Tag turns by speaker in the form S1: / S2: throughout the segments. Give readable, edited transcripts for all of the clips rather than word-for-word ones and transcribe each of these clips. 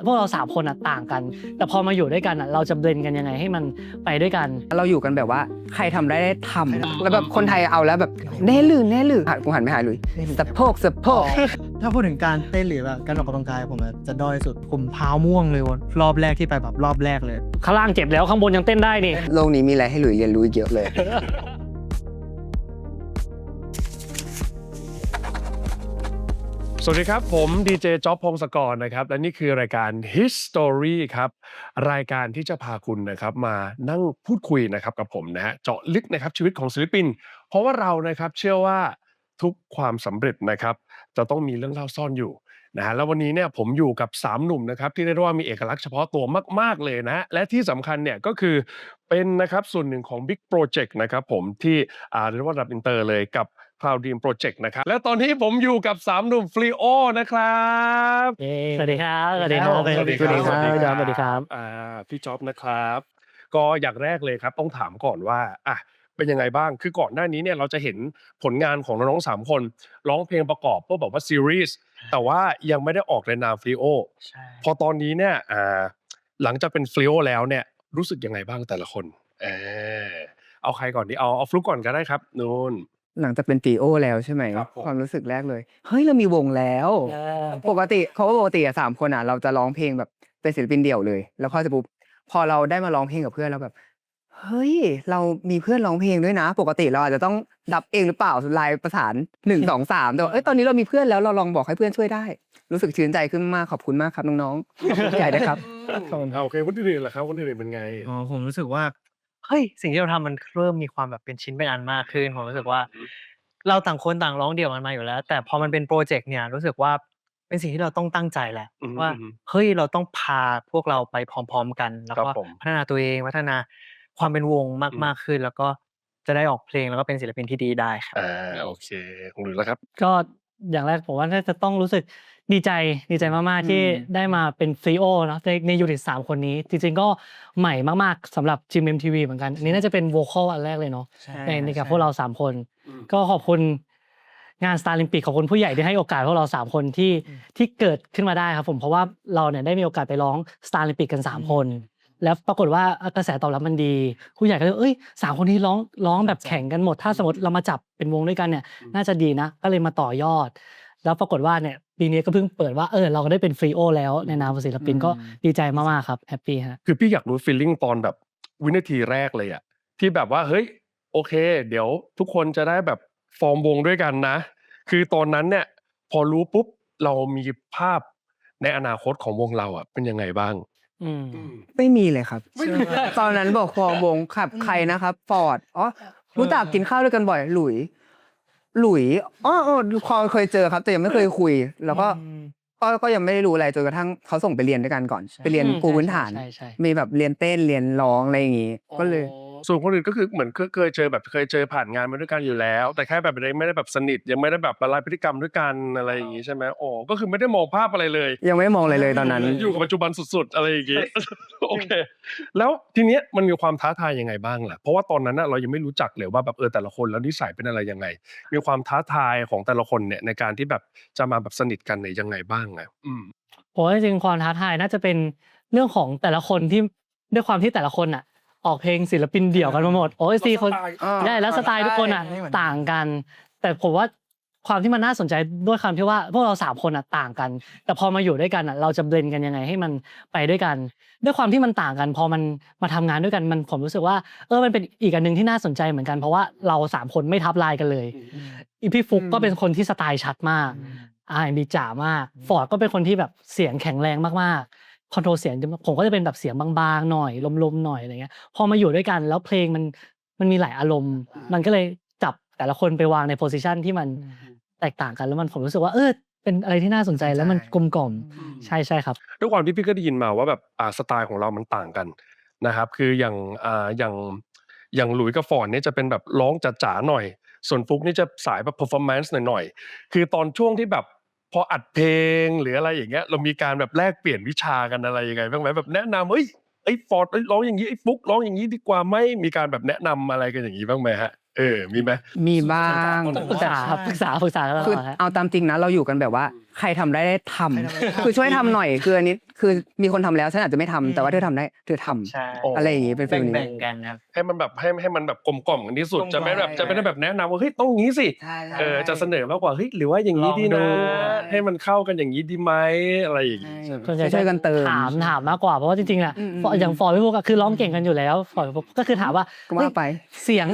S1: พวกเรา3คนต่างกันแต่พอมาอยู่ด้วยกันเราจะเบลนด์กันยังไงให้มันไปด้วยกัน
S2: เราอยู่กันแบบว่าใครทำได้ทำแล้วแบบคนไทยเอาแล้วแบบแน่ลือกูหันไปหาลุยสะโพก
S3: ถ้าพูดถึงการเต้นหรือแบบการออกกำลังกายผมจะด้อยสุดผมเท้าม่วงเลยวันรอบแรกที่ไปแบบรอบแรกเลย
S1: ข้างล่างเจ็บแล้วข้างบนยังเต้นได้นี่
S2: โลกนี้มีอะไรให้หลุยเรียนรู้เยอะเลย
S4: สวัสดีครับผมดีเจจ๊อบพงศกรนะครับและนี่คือรายการ History ครับรายการที่จะพาคุณนะครับมานั่งพูดคุยนะครับกับผมนะฮะเจาะลึกนะครับชีวิตของศิลปินเพราะว่าเรานะครับเชื่อว่าทุกความสำเร็จนะครับจะต้องมีเรื่องเล่าซ่อนอยู่นะฮะแล้ววันนี้เนี่ยผมอยู่กับ3หนุ่มนะครับที่เรียกได้ว่ามีเอกลักษณ์เฉพาะตัวมากๆเลยนะฮะและที่สำคัญเนี่ยก็คือเป็นนะครับส่วนหนึ่งของ Big Project นะครับผมที่เรียกว่าระดับอินเตอร์เลยกับCloud Dream Project นะครับและตอนนี้ผมอยู่กับ3หนุ่ม Fleo นะครับ
S1: สวัสดีครับสวัสดีครับ
S4: สวัสดีครับ
S1: พี่จ๊อบสวัสดีครับ
S4: พี่จ๊อบนะครับก็อย่างแรกเลยครับต้องถามก่อนว่าเป็นยังไงบ้างคือก่อนหน้านี้เนี่ยเราจะเห็นผลงานของน้องๆ3คนร้องเพลงประกอบพวกแบบว่าซีรีส์แต่ว่ายังไม่ได้ออกในนาม Fleo พอตอนนี้เนี่ยหลังจากเป็น Fleo แล้วเนี่ยรู้สึกยังไงบ้างแต่ละคนเอาใครก่อนดีเอาฟลุ๊กก่อนก็ได้ครับนู่น
S2: หลังจากเป็นปีโอแล้วใช่ไหมความรู้สึกแรกเลยเฮ้ยเรามีวงแล้วปกติ3คนเราจะร้องเพลงแบบเป็นศิลปินเดี่ยวเลยแล้วพอเราได้มาร้องเพลงกับเพื่อนแล้วแบบเฮ้ยเรามีเพื่อนร้องเพลงด้วยนะปกติเราอาจจะต้องดับเองหรือเปล่าไลน์ประสาน1 2 3แต่ตอนนี้เรามีเพื่อนแล้วเราลองบอกให้เพื่อนช่วยได้รู้สึกชื่นใจขึ้นมากขอบคุณมากครับน้องๆใหญ่นะครับ
S4: โอเคคนอื่นล่ะครับคนอื่นเป็นไง
S3: ผมรู้สึกว่าเฮ้ยสิ่งที่เราทำมันเริ่มมีความแบบเป็นชิ้นเป็นอันมากขึ้นผมรู้สึกว่าเราต่างคนต่างร้องเดี่ยวมันมาอยู่แล้วแต่พอมันเป็นโปรเจกต์เนี่ยรู้สึกว่าเป็นสิ่งที่เราต้องตั้งใจแหละว่าเฮ้ยเราต้องพาพวกเราไปพร้อมๆกันแล้วก็พัฒนาตัวเองพัฒนาความเป็นวงมากๆขึ้นแล้วก็จะได้ออกเพลงแล้วก็เป็นศิลปินที่ดีได้ครับ
S4: โอเคของหลุยส์แล้วครับ
S1: ก็อย่างแรกผมว่าน่าจะต้องรู้สึกดีใจมากๆที่ได้มาเป็นซีอีโอเนาะในยูนิต3คนนี้จริงๆก็ใหม่มากๆสำหรับ GMMTV เหมือนกันอันนี้น่าจะเป็นโวคอลอันแรกเลยเนาะในกับพวกเรา3คนก็ขอบคุณงาน Star Olympic ขอบคุณผู้ใหญ่ที่ให้โอกาสพวกเรา3คนที่เกิดขึ้นมาได้ครับผมเพราะว่าเราเนี่ยได้มีโอกาสไปร้อง Star Olympic กัน3คนแล้วปรากฏว่ากระแสตอบรับมันดีผู้ใหญ่ก็เลย3คนนี้ร้องแบบแข่งกันหมดถ้าสมมติเรามาจับเป็นวงด้วยกันเนี่ยน่าจะดีนะก็เลยมาต่อยอดแล้วปรากฏว่าเนี่ยปีนี้ก็เพิ่งเปิดว่าเราก็ได้เป็น Fleo แล้วในนามศิลปินก็ดีใจมากๆครับแฮปปี้ฮะ
S4: คือพี่อยากรู้ฟีลลิ่งตอนแบบวินาทีแรกเลยอะที่แบบว่าเฮ้ยโอเคเดี๋ยวทุกคนจะได้แบบฟอร์มวงด้วยกันนะคือตอนนั้นเนี่ยพอรู้ปุ๊บเรามีภาพในอนาคตของวงเราอะเป็นยังไงบ้าง
S2: ไม่มีเลยครับตอนนั้นบอกฟอร์มวงขับใครนะครับฟอร์ดรู้จักกินข้าวด้วยกันบ่อยหลุยพอเคยเจอครับแต่ยังไม่เคยคุยแล้วก็ยังไม่ได้รู้อะไรจนกระทั่งเขาส่งไปเรียนด้วยกันก่อนไปเรียนปูพื้นฐานมีแบบเรียนเต้นเรียนร้องอะไรอย่างงี้ก็เลย
S4: ส่วนคนอื่นก็คือเหมือนเคยเจอผ่านงานมาด้วยกันอยู่แล้วแต่แค่แบบไม่ได้แบบสนิทยังไม่ได้แบบละลายพฤติกรรมด้วยกันอะไรอย่างงี้ใช่ไหมก็คือไม่ได้มองภาพอะไรเลย
S2: ยังไม่มองอะไรเลยตอนนั้น
S4: อยู่กับปัจจุบันสุดๆอะไรอย่างงี้โอเคแล้วทีเนี้ยมันมีความท้าทายยังไงบ้างล่ะเพราะว่าตอนนั้นเรายังไม่รู้จักเลยว่าแบบแต่ละคนแล้วนิสัยเป็นอะไรยังไงมีความท้าทายของแต่ละคนเนี่ยในการที่แบบจะมาแบบสนิทกันเนี่ยยังไงบ้าง
S1: ผมว่าจริงๆความท้าทายน่าจะเป็นเรื่องของแต่ละคนที่ด้วยความที่แต่ละคนออกเพลงศิลปินเดี่ยวกันมาหมด4คนได้แล้วสไตล์ทุกคนต่างกันแต่ผมว่าความที่มันน่าสนใจด้วยคำที่ว่าพวกเรา3คนต่างกันแต่พอมาอยู่ด้วยกันเราจะเบลนด์กันยังไงให้มันไปด้วยกันด้วยความที่มันต่างกันพอมันมาทำงานด้วยกันผมรู้สึกว่ามันเป็นอีกอันนึงที่น่าสนใจเหมือนกันเพราะว่าเรา3คนไม่ทับลายกันเลยพี่ฟุกก็เป็นคนที่สไตล์ชัดมากR&B จ๋ามากฟอร์ดก็เป็นคนที่แบบเสียงแข็งแรงมากๆคอนโทรลเสียงผมก็จะเป็นแบบเสียงบางๆหน่อยลมๆหน่อยอะไรเงี้ยพอมาอยู่ด้วยกันแล้วเพลงมันมีหลายอารมณ์มันก็เลยจับแต่ละคนไปวางในโพสิชันที่มันแตกต่างกันแล้วผมรู้สึกว่าเป็นอะไรที่น่าสนใจแล้วมันกลมกล่อมใช่ครับ
S4: ด้วยความที่พี่ก็ได้ยินมาว่าแบบสไตล์ของเรามันต่างกันนะครับคืออย่างหลุยส์กับฟอร์ดเนี่ยจะเป็นแบบร้องจ๋าๆหน่อยส่วนฟุกนี่จะสายแบบ performance หน่อยๆคือตอนช่วงที่แบบพออัดเพลงหรืออะไรอย่างเงี้ยเรามีการแบบแลกเปลี่ยนวิชากันอะไรยังไงบ้างไหมแบบแนะนำฟอร์ดร้องอย่างนี้ฟุกร้องอย่างนี้ดีกว่าไหมมีการแบบแนะนำอะไรกันอย่างนี้บ้างไหมฮะมีไหม
S2: มีบ้าง
S1: ปรึกษาตลอด
S2: คือเอาตามจริงนะเราอยู่กันแบบว่า ใครทำได้ทำคือช่วยทำหน่อยคืออันนี้คือมีคนทำแล้วฉันอาจจะไม่ทำแต่ว่าเธอทำได้เธอทำ
S3: ใช่
S2: อะไรอย่างงี้เป็นฟีลนี้
S3: แบ่งๆกันครับ
S4: ให้มันแบบให้มันแบบกลมกล่อมกันที่สุด
S3: กลมๆ
S4: จะไม่แบบจะไม่ได้แบบแนะนำว่าเฮ้ยต้องงี้สิ
S2: ใช่
S4: จะเสนอมากกว่าเฮ้ยหรือว่าอย่างนี้ดีนะ
S1: ลองดู
S4: ให้มันเข้ากันอย่างนี้ดีไหมอะไรอย่างนี้
S1: ส่วนใหญ่
S2: ช่วยกันเติม
S1: ถามมากกว่าเพราะว่าจริงๆอ่ะ
S2: อืม
S1: อย่างฟอร์พี่พวกอะคือร้องเก่งกันอยู่แล้วฟอร์พี่พวกก็คือถามว่า
S2: ก็ว่าไป
S1: เสียง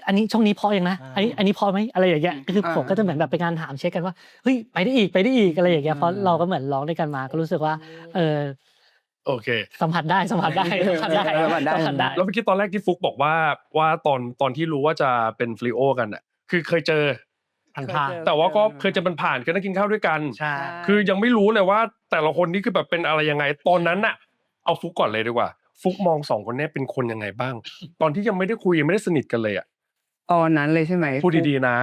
S1: อันนี้ช่องนี้พอยังนะอันนี้พอไหมอะไรอย่างเงี้ยก็คือ
S2: อ่า
S1: ผมก็จะเหมือนแบบเป็นการถามเช็คกันว่าเฮ้ยไปได้อีกอะไรอย่างเงี้ยเพราะเราก็เหมือนร้องด้วยกันมาก็รู้สึกว่า
S4: โอเค
S1: สัมผัสได้สัมผัสได้
S4: แล้วเมื่อกี้ตอนแรกที่ฟุกบอกว่าตอนที่รู้ว่าจะเป็นฟลีโอกันอ่ะคือเคยเจอ
S1: ผ่าน
S4: แต่ว่าก็เคยจะมันผ่านกันนั่งกินข้าวด้วยกัน
S3: ใช่
S4: คือยังไม่รู้เลยว่าแต่ละคนนี่คือแบบเป็นอะไรยังไงตอนนั้นน่ะเอาฟุกก่อนเลยดีกว่า ฟุกมอง2คนนี้เป็นคนยังไงบ้าง ตอนที่ยังไม่ได้คุยยังไม่ได้สนิทกันเลยอ่ะ
S2: ตอนนั้นเลยใช่ไหม
S4: พูดดีๆนะ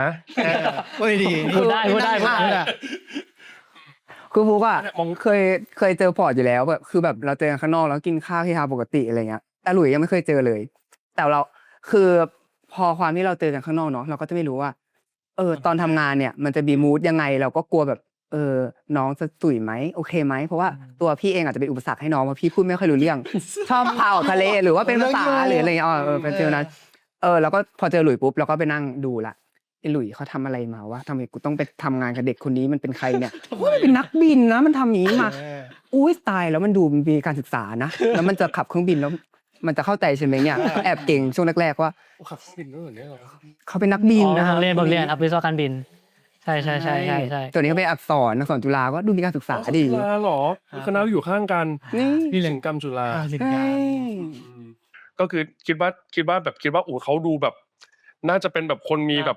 S3: พูดดี
S1: พูดได้
S2: คือฟุกอะ
S4: มอง
S2: เคยเจอฟอร์ดอยู่แล้วแบบคือแบบเราเจอกันข้างนอกแล้วกินข้าวที่ฮาปกติอะไรเงี้ยแต่หลุยยังไม่เคยเจอเลย แต่เราคือพอความที่เราเจอกันข้างนอกเนาะเราก็จะไม่รู้ว่า ตอนทำงานเนี่ยมันจะมีมูดยังไงเราก็กลัวแบบน้องจะตุ๋ยไหมโอเคไหมเพราะว่าตัวพี่เองอาจจะเป็นอุปสรรคให้น้องเพราะพี่พูดไม่ค่อยรู้เรื่อง ชอบพาออกทะเลหรือว่าเป็นภาษาหรืออะไรเงี้ยเป็นฟีลนั้นแล้วก็พอเจอหลุยปุ๊บเราก็ไปนั่งดูละไอ้หลุยเขาทำอะไรมาวะทำไมกูต้องไปทำงานกับเด็กคนนี้มันเป็นใครเนี่ยมันเป็นนักบินนะมันทำอย่างนี้มาอุ้ยตายแล้วมันดูมีการศึกษานะแล้วมันจะขับเครื่องบินแล้วมันจะเข้าใจใช่ไหมเนี่ยแอบเก่งช่วงแรกๆว่า
S4: ขับเครื่องบินด้วยเหรอเนี่ย
S2: เขาเป็นนักบินนะ
S1: เรียนผมเรียนครับวิศวกรบินใช่
S2: ตัวนี้เขาเป็นอักษรจุฬาก็ดูมีการศึกษาดี
S4: จุฬาเหรอคณะอยู่ข้างกัน
S2: นี่
S4: ที่ศิลปกรรมจุฬา
S2: ใช่
S4: ก็คือคิดว่าเขาดูแบบ น่าจะเป็นแบบคนมีแบบ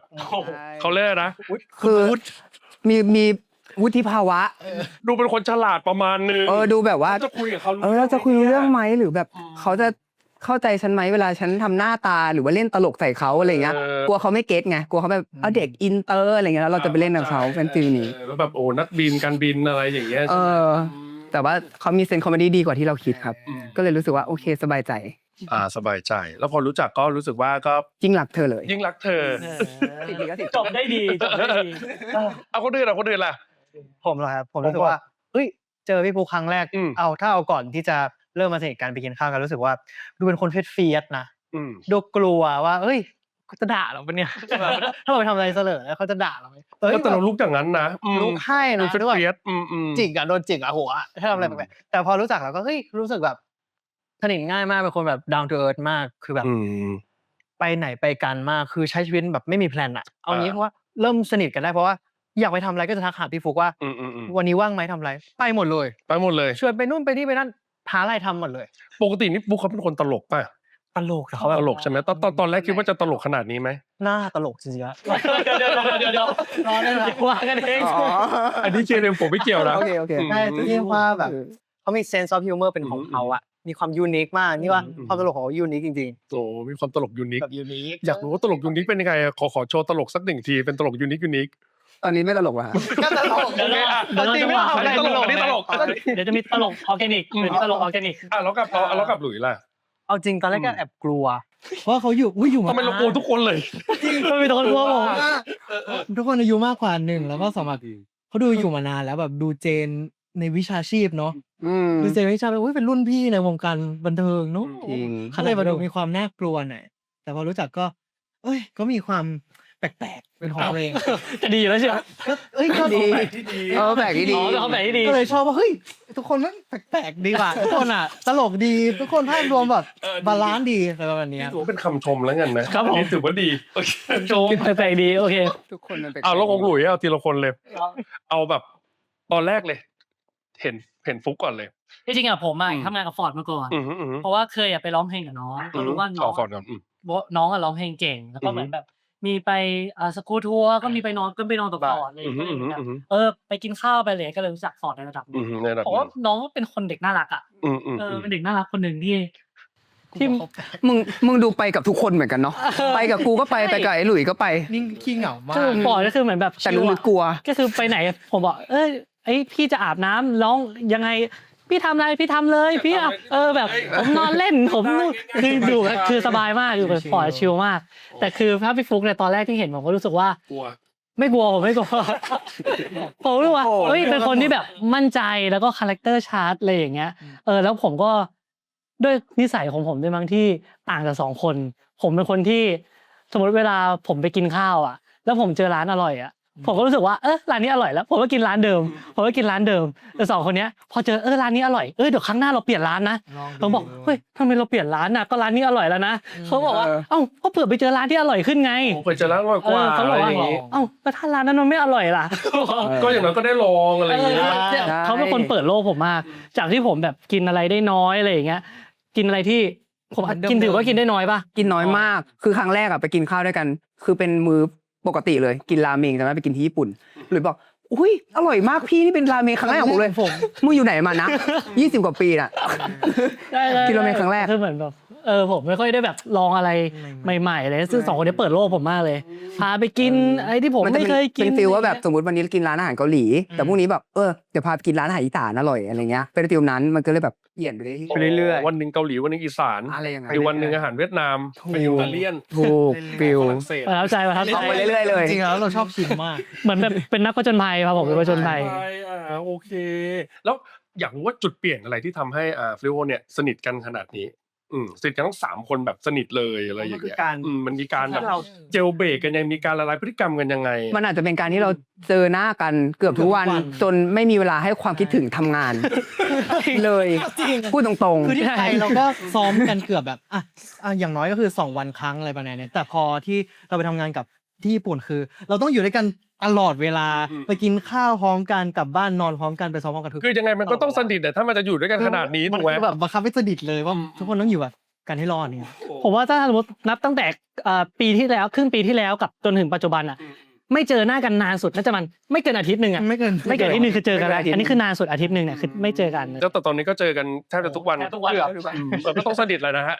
S4: เขาเรียกอะไรนะ
S2: คือมีวุฒิภาวะ
S4: ดูเป็นคนฉลาดประมาณนึง
S2: ดูแบบว่า
S4: จะคุยกับเขา
S2: เราจะคุยเรื่องไหมหรือแบบเขาจะเข้าใจฉันไหมเวลาฉันทำหน้าตาหรือว่าเล่นตลกใส่เขาอะไรเงี้ยกลัวเขาไม่เก็ตไงกลัวเขาแบบเด็กอินเตอร์อะไรเงี้ยแล้วเราจะไปเล่นกับเขาเป็นฟีลนี้
S4: แล้วแบบโอ้นักบินการบินอะไรอย่างเงี้ย
S2: แต่ว่าเขามีเซนส์คอมเมดี้ดีกว่าที่เราคิดครับ ก็เลยรู้สึกว่าโอเคสบายใจ
S4: สบายใจ แล้วพอรู้จักก็รู้สึกว่าก็
S2: ยิ่งรักเธอเลย
S4: ยิ่งรักเธอ
S1: จบได้ดี
S4: เอาคนอื่นล่ะ
S3: ผมเหรอครับผมรู้สึกว่าเฮ้ยเจอพี่ปูครั้งแรก ถ้าเอาก่อนที่จะเริ่มมาสนิทกันไปกินข้าวกันรู้สึกว่าดูเป็นคนเฟียสๆนะดูกลัวว่าเฮ้ยเขาจะด่าเราปะเนี่ยถ้าเราไปทำอะไรเสลอแล้วเขาจะด่าเราไหม
S4: แต่เราลุกอย่างนั้นนะ
S3: ลุกให้นะ
S4: เฟียส
S3: จิกอะโดนจิกอะหัวถ้าทำอะไรแปลกๆแต่พอรู้จักแล้วก็เฮ้ยรู้สึกแบบสนิทง่ายมากเป็นคนแบบ down to earth มากคือแบบไปไหนไปกันมากคือใช้ชีวิตแบบไม่มีแพลนอะเอางี้เพราะว่าเริ่มสนิทกันได้เพราะว่าอยากไปทำอะไรก็จะทักหาพี่ฟุกว่าวันนี้ว่างไหมทำอะไรไปหมดเลยชวนไปนู่นไปนี่ไปนั่นหาอะไรทำหมดเลย
S4: ปกตินี่บุ๊คเขาเป็นคนตลกป่ะ
S3: ตลก
S4: เขาตลกใช่ไหมตอนแรกคิดว่าจะตลกขนาดนี้ไหม
S3: หน้าตลกจริงๆอะ
S1: เดี๋ยวรอได้ไหมว่ากันเอง
S4: อันนี้เจเรมผมไม่เกี่ยวนะ
S2: โอเค
S3: ใช่เรียกว่าแบบเขามี sense of humor เป็นของเขาอะมีความยูนิคมากนี่ว่าความตลกของเขายูนิคจริง
S4: ๆโอ้มีความตลกยูนิค
S3: แบบยูนิค
S4: อยากรู้ว่าตลกยูนิคเป็นยังไงขอโชว์ตลกสัก1 ทีเป็นตลกยูนิค
S2: ตอนนี้ไม่ตลกว่ะ
S3: ก็ตลกเดี๋ยวจะมาอะไรตลกนี่ตลก
S1: เดี๋ยวจะมีตลกออร์แกนิกตลกออร์แกนิก
S4: แล้วกับหลุยล่ะ
S3: เอาจริงตอนแรกก็แอบกลัว
S5: เพราะเขาอยู่มา
S4: ทำไมเรากลัวทุกคนเลย
S1: ไม่มีคนกลัวผม
S5: ทุกคนอายุมากกว่า1แล้วก็2แบบเขาดูอยู่มานานแล้วแบบดูเจนในวิชาชีพเนาะดูเจนวิชาเป็นรุ่นพี่ในวงการบันเทิงเนาะเขาเลยมาดูมีความน่ากลัวหน่อยแต่พอรู้จักก็ก็มีความแปลกๆเป็นของตัวเอง
S1: จะดีแล้วใช่ไหม
S2: ก็ดีแปลกที่ดี
S1: เขาแปลกที่ดี
S5: ก็เลยชอบว่าเฮ้ยทุกคนมันแปลกๆดีว่ะทุกคนตลกดีทุกคนภาพรวมแบบบาลานซ์ดีอะไรประมาณนี้
S4: ถือว่าเป็นคำชมแล้วกันนะครับนี่ถือว่าดี
S1: ชมแปลกดีโอเค
S2: ทุกคนมันแปลก
S4: แล้วของหลุยเอาทีละคนเลยเอาแบบตอนแรกเลยเห็นฟุกก่อนเลย
S1: จริงๆผมทำงานกับฟอร์ดมาก่อนเพราะว่าเคยไปร้องเพลงกับน้องก็รู้ว่าน้องร้องเพลงเก่งแล้วก็เหมือนแบบมีไปสกู๊ตทัวร์ก็มีไปนอนกับฟอร์ดอะไรอย่างเงี้ยไปกินข้าวไปเลยก็เลยรู้จักฟอร์ดในระดับนึงเพราะว่าน้องเป็นคนเด็กน่ารักอ่ะเป็นเด็กน่ารักคนหนึ่งที่
S2: มึงดูไปกับทุกคนเหมือนกันเนาะไปกับกูก็ไปกับไอ้หลุยก็ไป
S5: นิ่งขี้เหงามาก
S1: คือฟอร์ดก็คือเหมือนแบบ
S2: แต่ลึกๆกลัว
S1: ก็คือไปไหนผมบอกพี่จะอาบน้ำร้องยังไงพี่ทำอะไรพี่ทำเลยพี่แบบผมนอนเล่นผมคืออยู่คือสบายมากอยู่กับฟอร์ดชิลมากแต่คือถ้าพี่ฟุกในตอนแรกที่เห็นผมก็รู้สึกว่าก ไม่กลัวผมไม่กลัว ผมรู้ว่าเฮ้ยเป็นคนที่แบบมั่นใจแล้วก็คาแรคเตอร์ชาร์ตอะไรอย่างเงี้ยแล้วผมก็ด้วยนิสัยของผมด้วยมั้งที่ต่างจากสองคน ผมเป็นคนที่สมมติเวลาผมไปกินข้าวอ่ะ แล้วผมเจอร้านอร่อยอ่ะผมก็รู้สึกว่าร้านนี้อร่อยแล้วผมก็กินร้านเดิมแต่สองคนเนี้ยพอเจอร้านนี้อร่อยเดี๋ยวครั้งหน้าเราเปลี่ยนร้านนะผมบอกเฮ้ยทำไมเราเปลี่ยนร้านน่ะก็ร้านนี้อร่อยแล้วนะเขาบอกว่าเอ้าก็เผื่อไปเจอร้านที่อร่อยขึ้นไง
S4: โอ้เคยเจอร้านอร่อยกว่า
S1: เขาบอก
S4: อะไร
S1: ว่า
S4: อย่างงี้
S1: เอ้าแล้วถ้าร้านนั้นมันไม่อร่อยล่ะ
S4: ก็อย่างน้อยก็ได้ลองอะไรอย่างเงี้ย
S1: เขาเป็นคนเปิดโลกผมมาก จากที่ผมแบบกินอะไรได้น้อยอะไรอย่างเงี้ย กินอะไรที่ผมกินถือว่ากินได้น้อยป่ะ
S2: กินน้อยมาก คือครั้งแรกอะไปกินข้าวด้วยกัน คือเป็นมื้อปกติเลย กินราเมงแต่ว่าไปกินที่ญี่ปุ่นหรือบอกอุ้ยอร่อยมากพี่นี่เป็นราเมงครั้งแรกของผมเลยมึงอยู่ไหนมานะ20 กว่าปีน่ะ กินราเมงครั้งแรก
S1: คือเหมือนแบบผมไม่ค่อยได้แบบลองอะไรใหม่ๆเลยซึ่งสองคนนี้เปิดโลกผมมากเลยพาไปกินอะไรที่ผม
S2: มันจะ
S1: ไม่เคยกิน
S2: เป็นฟีลว่าแบบสมมติวันนี้กินร้านอาหารเกาหลี แต่พรุ่งนี้แบบเดี๋ยวพาไปกินร้านอาหารอีสานอร่อยอะไรเงี้ยเป็นฟีลนั้นมันก็เลยแบบเปลี่ยนไปเรื่อย
S4: วันหนึ่งเกาหลีวันหนึงอีสาน
S2: อะไรอย่างเงี้ย
S4: อีกวันหนึ่งอาหารเวียดนามไปอิตาเลียน
S2: ถูกฟีล
S4: ฝรั่งเศส
S1: ประทับใจ
S2: เอาไปเรื่อยๆเลย
S5: จริงๆแล้วเราชอบชิมมาก
S1: เหมือนแบบเป็นนักผจญภัยครับผมเป็นผจญภัย
S4: ใช่โอเค แล้วอยากรู้ว่าจุดเปลี่ยนอะไรที่ทำให้ฟลิโอเนี่ยสนิทกันขนาดนี้สนิทกันทั้ง3คนแบบสนิทเลยอะไรอย่างเงี้ยมันมีการแบบเจลเบรกกันยังมีการละลายพฤติกรรมกันยังไง
S2: มันอาจจะเป็นการที่เราเจอหน้ากันเกือบทุกวันจนไม่มีเวลาให้ความคิดถึงทำงาน เลยพูดตรง
S5: คือที่ไทยเราก็ซ้อมกันเกือบแบบอย่างน้อยก็คือ2 วันครั้งอะไรประมาณนี้แต่พอที่เราไปทำงานกับที่ญี่ปุ่นคือ เราต้องอยู่ด้วยกันตลอดเวลาไปกินข้าวพร้อมกันกลับบ้านนอนพร้อมกันไปซ้อมพร้อมกันทุก
S4: คือยังไงมันก็ต้องสนิทแต่ถ้ามันจะอยู่ด้วยกันขนาดนี้ถูกไหม
S5: นแบบบังคับให้สนิทเลยว่าทุกคนต้องอยู่แบบกันให้รอดเนี่ย
S1: ผมว่าถ้าสมมตินับตั้งแต่ปีที่แล้วครึ่งปีที่แล้วกับจนถึงปัจจุบันอ่ะไม่เจอหน้ากันนานสุดน่าจะมันไม่เกินอาทิตย์หนึ่งอ่ะ
S5: ไม่เกิน
S1: ไม่เกินอาทิตย์หนึ่งคือเจอกันแล้วอันนี้คือนานสุดอาทิตย์หนึ่งเนี่ยคือไม่เจอกัน
S4: แล้วแต่ตอนนี้ก็เจอกันแทบจะทุกวัน
S1: ทุกวัน
S4: ก็ต้องสนิทแล้วนะฮะ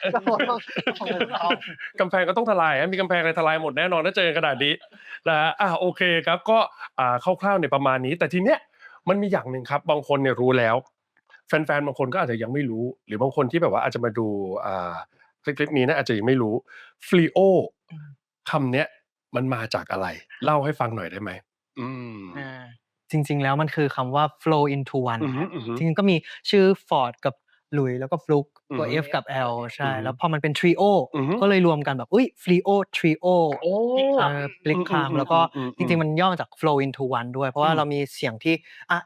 S4: กำแพงก็ต้องทลายมีกำแพงอะไรทลายหมดแน่นอนถ้าเจอขนาดนี้นะฮะโอเคครับก็คร่าวๆในประมาณนี้แต่ทีเนี้ยมันมีอย่างหนึ่งครับบางคนเนี่ยรู้แล้วแฟนๆบางคนก็อาจจะยังไม่รู้หรือบางคนที่แบบว่าอาจจะมาดูคลิปนี้นะอาจจะยังไม่รู้ฟลีโอคำเนี้ยมันมาจากอะไรเล่าให้ฟังหน่อยได้ไหม
S3: จริง ๆ แล้วมันคือคำว่า flow into one
S4: อือฮึ
S3: จริงๆก็มีชื่อ Ford กับหลุยส์แล้วก็ฟลุกตัว
S4: อือฮึ
S3: F กับ L ใช่
S4: อือฮึ
S3: แล้วพอมันเป็น trio
S4: อือฮึ
S3: ก็เลยรวมกันแบบFlio trio
S4: โอ้
S3: พลิกคำแล้วก็จริงๆมันย่อมาจาก flow into one ด้วย เพราะว่าเรามีเสียงที่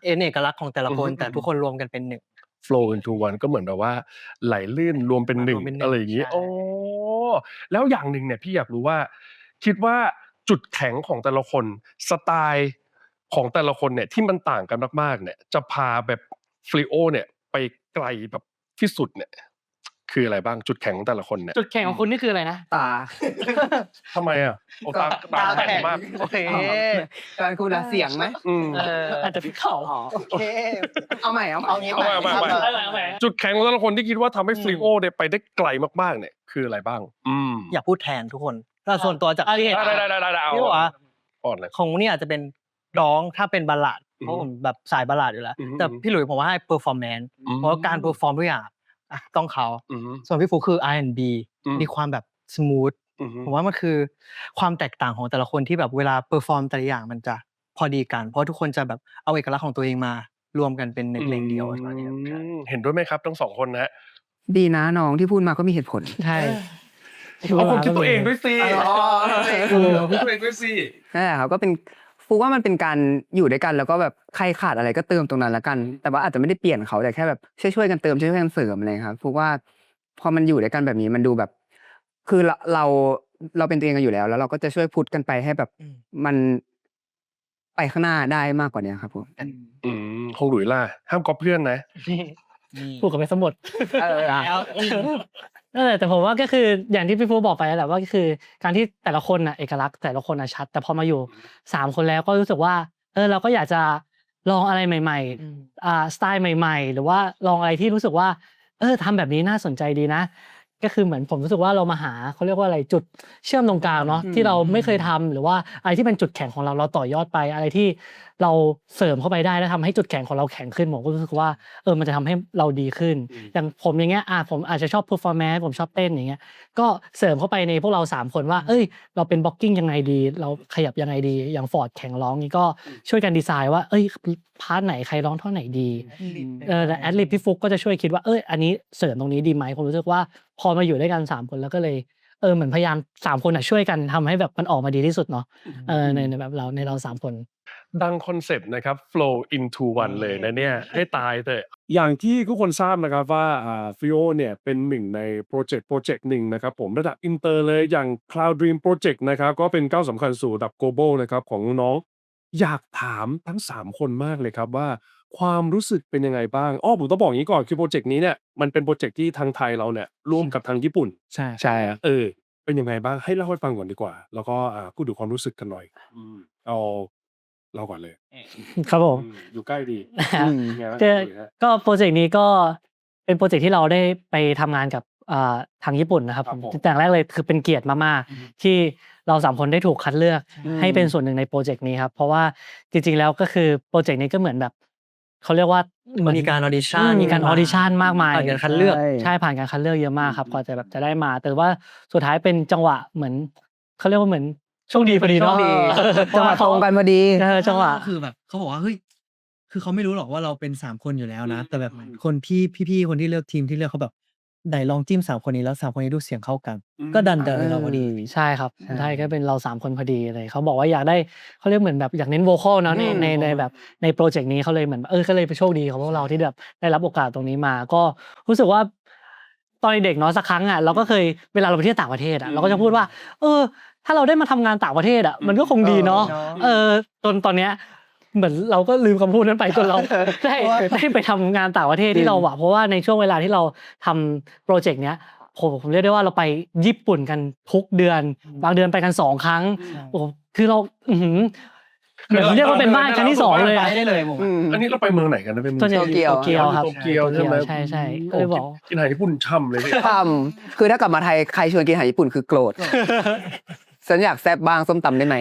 S3: เป็นเอกลักษณ์ของแต่ละคน
S4: อือฮึ
S3: แต่ทุกคนรวมกันเป็นหนึ่ง
S4: flow into one ก็เหมือนแบบว่าไหลลื่นรวมเป็นหนึ่ง
S3: รวมเป็นหนึ่ง
S4: อะไรอย่างงี้
S3: ใช่
S4: โอ้แล้วอย่างหนึ่งเนี่ยพี่อยากรู้ว่าคิดว่าจุดแข็งของแต่ละคนสไตล์ของแต่ละคนเนี่ยที่มันต่างกันมากๆเนี่ยจะพาแบบฟลีโอเนี่ยไปไกลแบบที่สุดเนี่ยคืออะไรบ้างจุดแข็งของแต่ละคนเนี่ย
S1: จุดแข็งของคุณนี่คืออะไรนะ
S2: ๆ ตา
S4: ทำไมอ่ะโอ้ตาแข็งมาก
S3: โอเค
S2: การคุณเสียงไหม
S1: อาจจะพี่เข่า
S2: โอเคเอาใหม่เอางี้
S4: เอาใหม่
S1: เอาใหม่
S4: จุดแข็งของแต่ละคนที่คิดว่าทำให้ฟลีโอเนี่ยไปได้ไกลมากๆเนี่ยคืออะไรบ้าง
S3: อยากพูดแทนทุกคนแต่ส่วนตัวจาก
S1: ได้
S4: ได้เอา
S3: ที่บอกว่า
S4: ก่อนเลย
S3: ของเนี่ยอาจจะเป็นร้องถ้าเป็นบัลลาด
S4: อือฮึ
S3: เพราะผมแบบสายบัลลาดอยู่แล้ว
S4: อือฮึ
S3: แต่พี่หลุยส์ผมว่าให้เปอร์ฟอร์แมนซ์เพราะว่าการเปอร์ฟอร์มทุกอย่างต้องเขา ส่วนพี่ฟุกคือ R&B มีความแบบสมูทผมว่ามันคือความแตกต่างของแต่ละคนที่แบบเวลาเปอร์ฟอร์มแต่ละอย่างมันจะพอดีกัน เพราะทุกคนจะแบบเอาเอกลักษณ์ของตัวเองมารวมกันเป็นในเพลงเดียวใช่ไหมครับ
S4: เห็นด้วยไหมครับทั้งสองคนนะ
S2: ดีนะน้องที่พูดมาก็มีเหตุผล
S1: ใช่
S4: เอาความคิดตัวเองด้วยสิ
S2: อ๋อ
S4: คิดตัวเองด้วยสิ
S2: นั่นแหละครับก็เป็นฟูว่ามันเป็นการอยู่ด้วยกันแล้วก็แบบใครขาดอะไรก็เติมตรงนั้นละกัน แต่ว่าอาจจะไม่ได้เปลี่ยนเขาแต่แค่แบบช่วยๆกันเติมช่วยๆกันเสริมอะไรครับฟูว่าพอมันอยู่ด้วยกันแบบนี้มันดูแบบ คือเราเป็นตัวเองกันอยู่แล้ว แล้วเราก็จะช่วยพุทกันไปให้แบบมันไปข้างหน้าได้มากกว่านี้ครับผม
S4: คงหลุยล่ะห้ามก๊อปเพื่อนนะ
S1: พูดกับไปสมด
S2: อ่ะ
S1: นั่นแหละแต่ผมว่าก็คืออย่างที่พี่ฟูบอกไปแหละว่าก็คือการที่แต่ละคนน่ะเอกลักษณ์แต่ละคนน่ะชัด แต่พอมาอยู่3คนแล้วก็รู้สึกว่าเราก็อยากจะลองอะไรใหม่ๆสไตล์ใหม่ๆ หรือว่าลองอะไรที่รู้สึกว่าทำแบบนี้น่าสนใจดีนะ ก็คือเหมือนผมรู้สึกว่าเรามาหาเขาเรียกว่าอะไรจุดเชื่อมตรงกลางเนาะที่เราไม่เคยทำหรือว่าอะไรที่เป็นจุดแข็งของเราต่อยอดไปอะไรที่ เราเสริมเข้าไปได้แล้วทำให้จุดแข็งของเราแข็งขึ้นผมก็รู้สึกว่ามันจะทำให้เราดีขึ้น อย่างผมอย่างเงี้ยผมอาจจะชอบ performance ผมชอบเต้นอย่างเงี้ยก็เสริมเข้าไปในพวกเรา3คนว่าเราเป็น blocking ยังไงดีเราขยับยังไงดีอย่างฟอร์ดแข่งร้องนี่ก็ช่วยกันดีไซน์ว่าพาร์ทไหนใครร้องท่อนไหนดีแต่แอดลิปพี่ฟุกก็จะช่วยคิดว่าอันนี้เสริมตรงนี้ดีไหมผมรู้สึกว่าพอมาอยู่ด้วยกัน3คนแล้วก็เลยเหมือนพยายาม3คนช่วยกันทำให้แบบมันออกมาดีที่สุดเนาะในแบบเรา3คน
S4: ดังคอนเซปต์นะครับ flow into one เลยนะเนี่ยให้ตายเถอะอย่างที่ทุกคนทราบนะครับว่าFrio เนี่ยเป็นหนึ่งในโปรเจกต์หนึ่งนะครับผมระดับอินเตอร์เลยอย่าง Cloud Dream Project นะครับก็เป็นก้าวสำคัญสู่ระดับ global นะครับของน้องๆอยากถามทั้ง3คนมากเลยครับว่าความรู้สึกเป็นยังไงบ้างผมต้องบอกอย่างนี้ก่อนคือโปรเจกต์นี้เนี่ยมันเป็นโปรเจกต์ที่ทางไทยเราเนี่ยร่วมกับทางญี่ปุ่น
S2: ใช่ครับ
S4: เป็นยังไงบ้างให้เล่าให้ฟังก่อนดีกว่า แล้วก็พูดถึงความรู้สึกกันหน่อยเอาเราก่อนเลย
S1: ครับผม
S4: อยู่ใกล้ดีไงบ้าง
S1: ก็โปรเจกต์นี้ก็เป็นโปรเจกต์ที่เราได้ไปทำงานกับทางญี่ปุ่นนะครับผมแต่แรกเลยคือเป็นเกียรติมากๆที่เรา3คนได้ถูกคัดเลือกให้เป็นส่วนหนึ่งในโปรเจกต์นี้ครับเพราะว่าจริงๆแล้วก็คือโปรเจกต์นี้ก็เหมือนแบบเขาเรียกว่า
S3: มีการออดิชั่น
S1: มีการออดิชั่นมากมาย
S3: ผ่านการคัดเลือก
S1: ใช่ผ่านการคัดเลือกเยอะมากครับกว่าจะแบบจะได้มาแต่ว่าสุดท้ายเป็นจังหวะเหมือนเขาเรียกว่าเหมือนโชคดีพอดีเนาะ
S2: จังหวะตรงกันพอดี
S1: จังหวะ
S5: คือแบบเขาบอกว่าเฮ้ยคือเขาไม่รู้หรอกว่าเราเป็น3คนอยู่แล้วนะแต่แบบคนที่พี่ๆคนที่เลือกทีมที่เลือกเขาแบบไหนลองจิ้ม3คนนี้แล้ว3คนนี้ดูเสียงเข้ากัน ก็ดันเป็นเราพอดี
S1: ใช่ครับใช่ก็เป็นเรา3คนพอดีเลยเขาบอกว่าอยากได้เขาเรียกเหมือนแบบอยากเน้นโวคอลเนาะในแบบในโปรเจกต์นี้เขาเลยเหมือนก็เลยเป็นโชคดีของพวกเราที่แบบได้รับโอกาสตรงนี้มาก็รู้สึกว่าตอนเด็กเนาะสักครั้งเราก็เคยเวลาเราไปเที่ยวต่างประเทศเราก็จะพูดว่าถ้าเราได้มาทำงานต่างประเทศมันก็คงดีเนาะจนตอนเนี้ยเหมือนเราก็ลืมคำพูดนั้นไปจนเราได้ไปทำงานต่างประเทศที่เราเพราะว่าในช่วงเวลาที่เราทำโปรเจกต์เนี้ยผมเรียกได้ว่าเราไปญี่ปุ่นกันทุกเดือนบางเดือนไปกัน2ครั้งคือเราเหมือนเรียกว่าเป็นบ้านครั้งที่2เลย
S5: ได้เลยผม
S4: อันนี้เราไปเมืองไหนกันนะเป็น
S1: ส่วนใหญ่
S2: โตเกียว
S1: โตเกียวครับ
S4: โตเกียวใช่ไหม
S1: ใช่ก็เลยบอก
S4: กินอาหารญี่ปุ่นช่ำเลยพี่
S2: ทำคือถ้ากลับมาไทยใครชวนกินอาหารญี่ปุ่นคือโกรธฉันอยากแซ่บบ้างส้มตำได้ไหม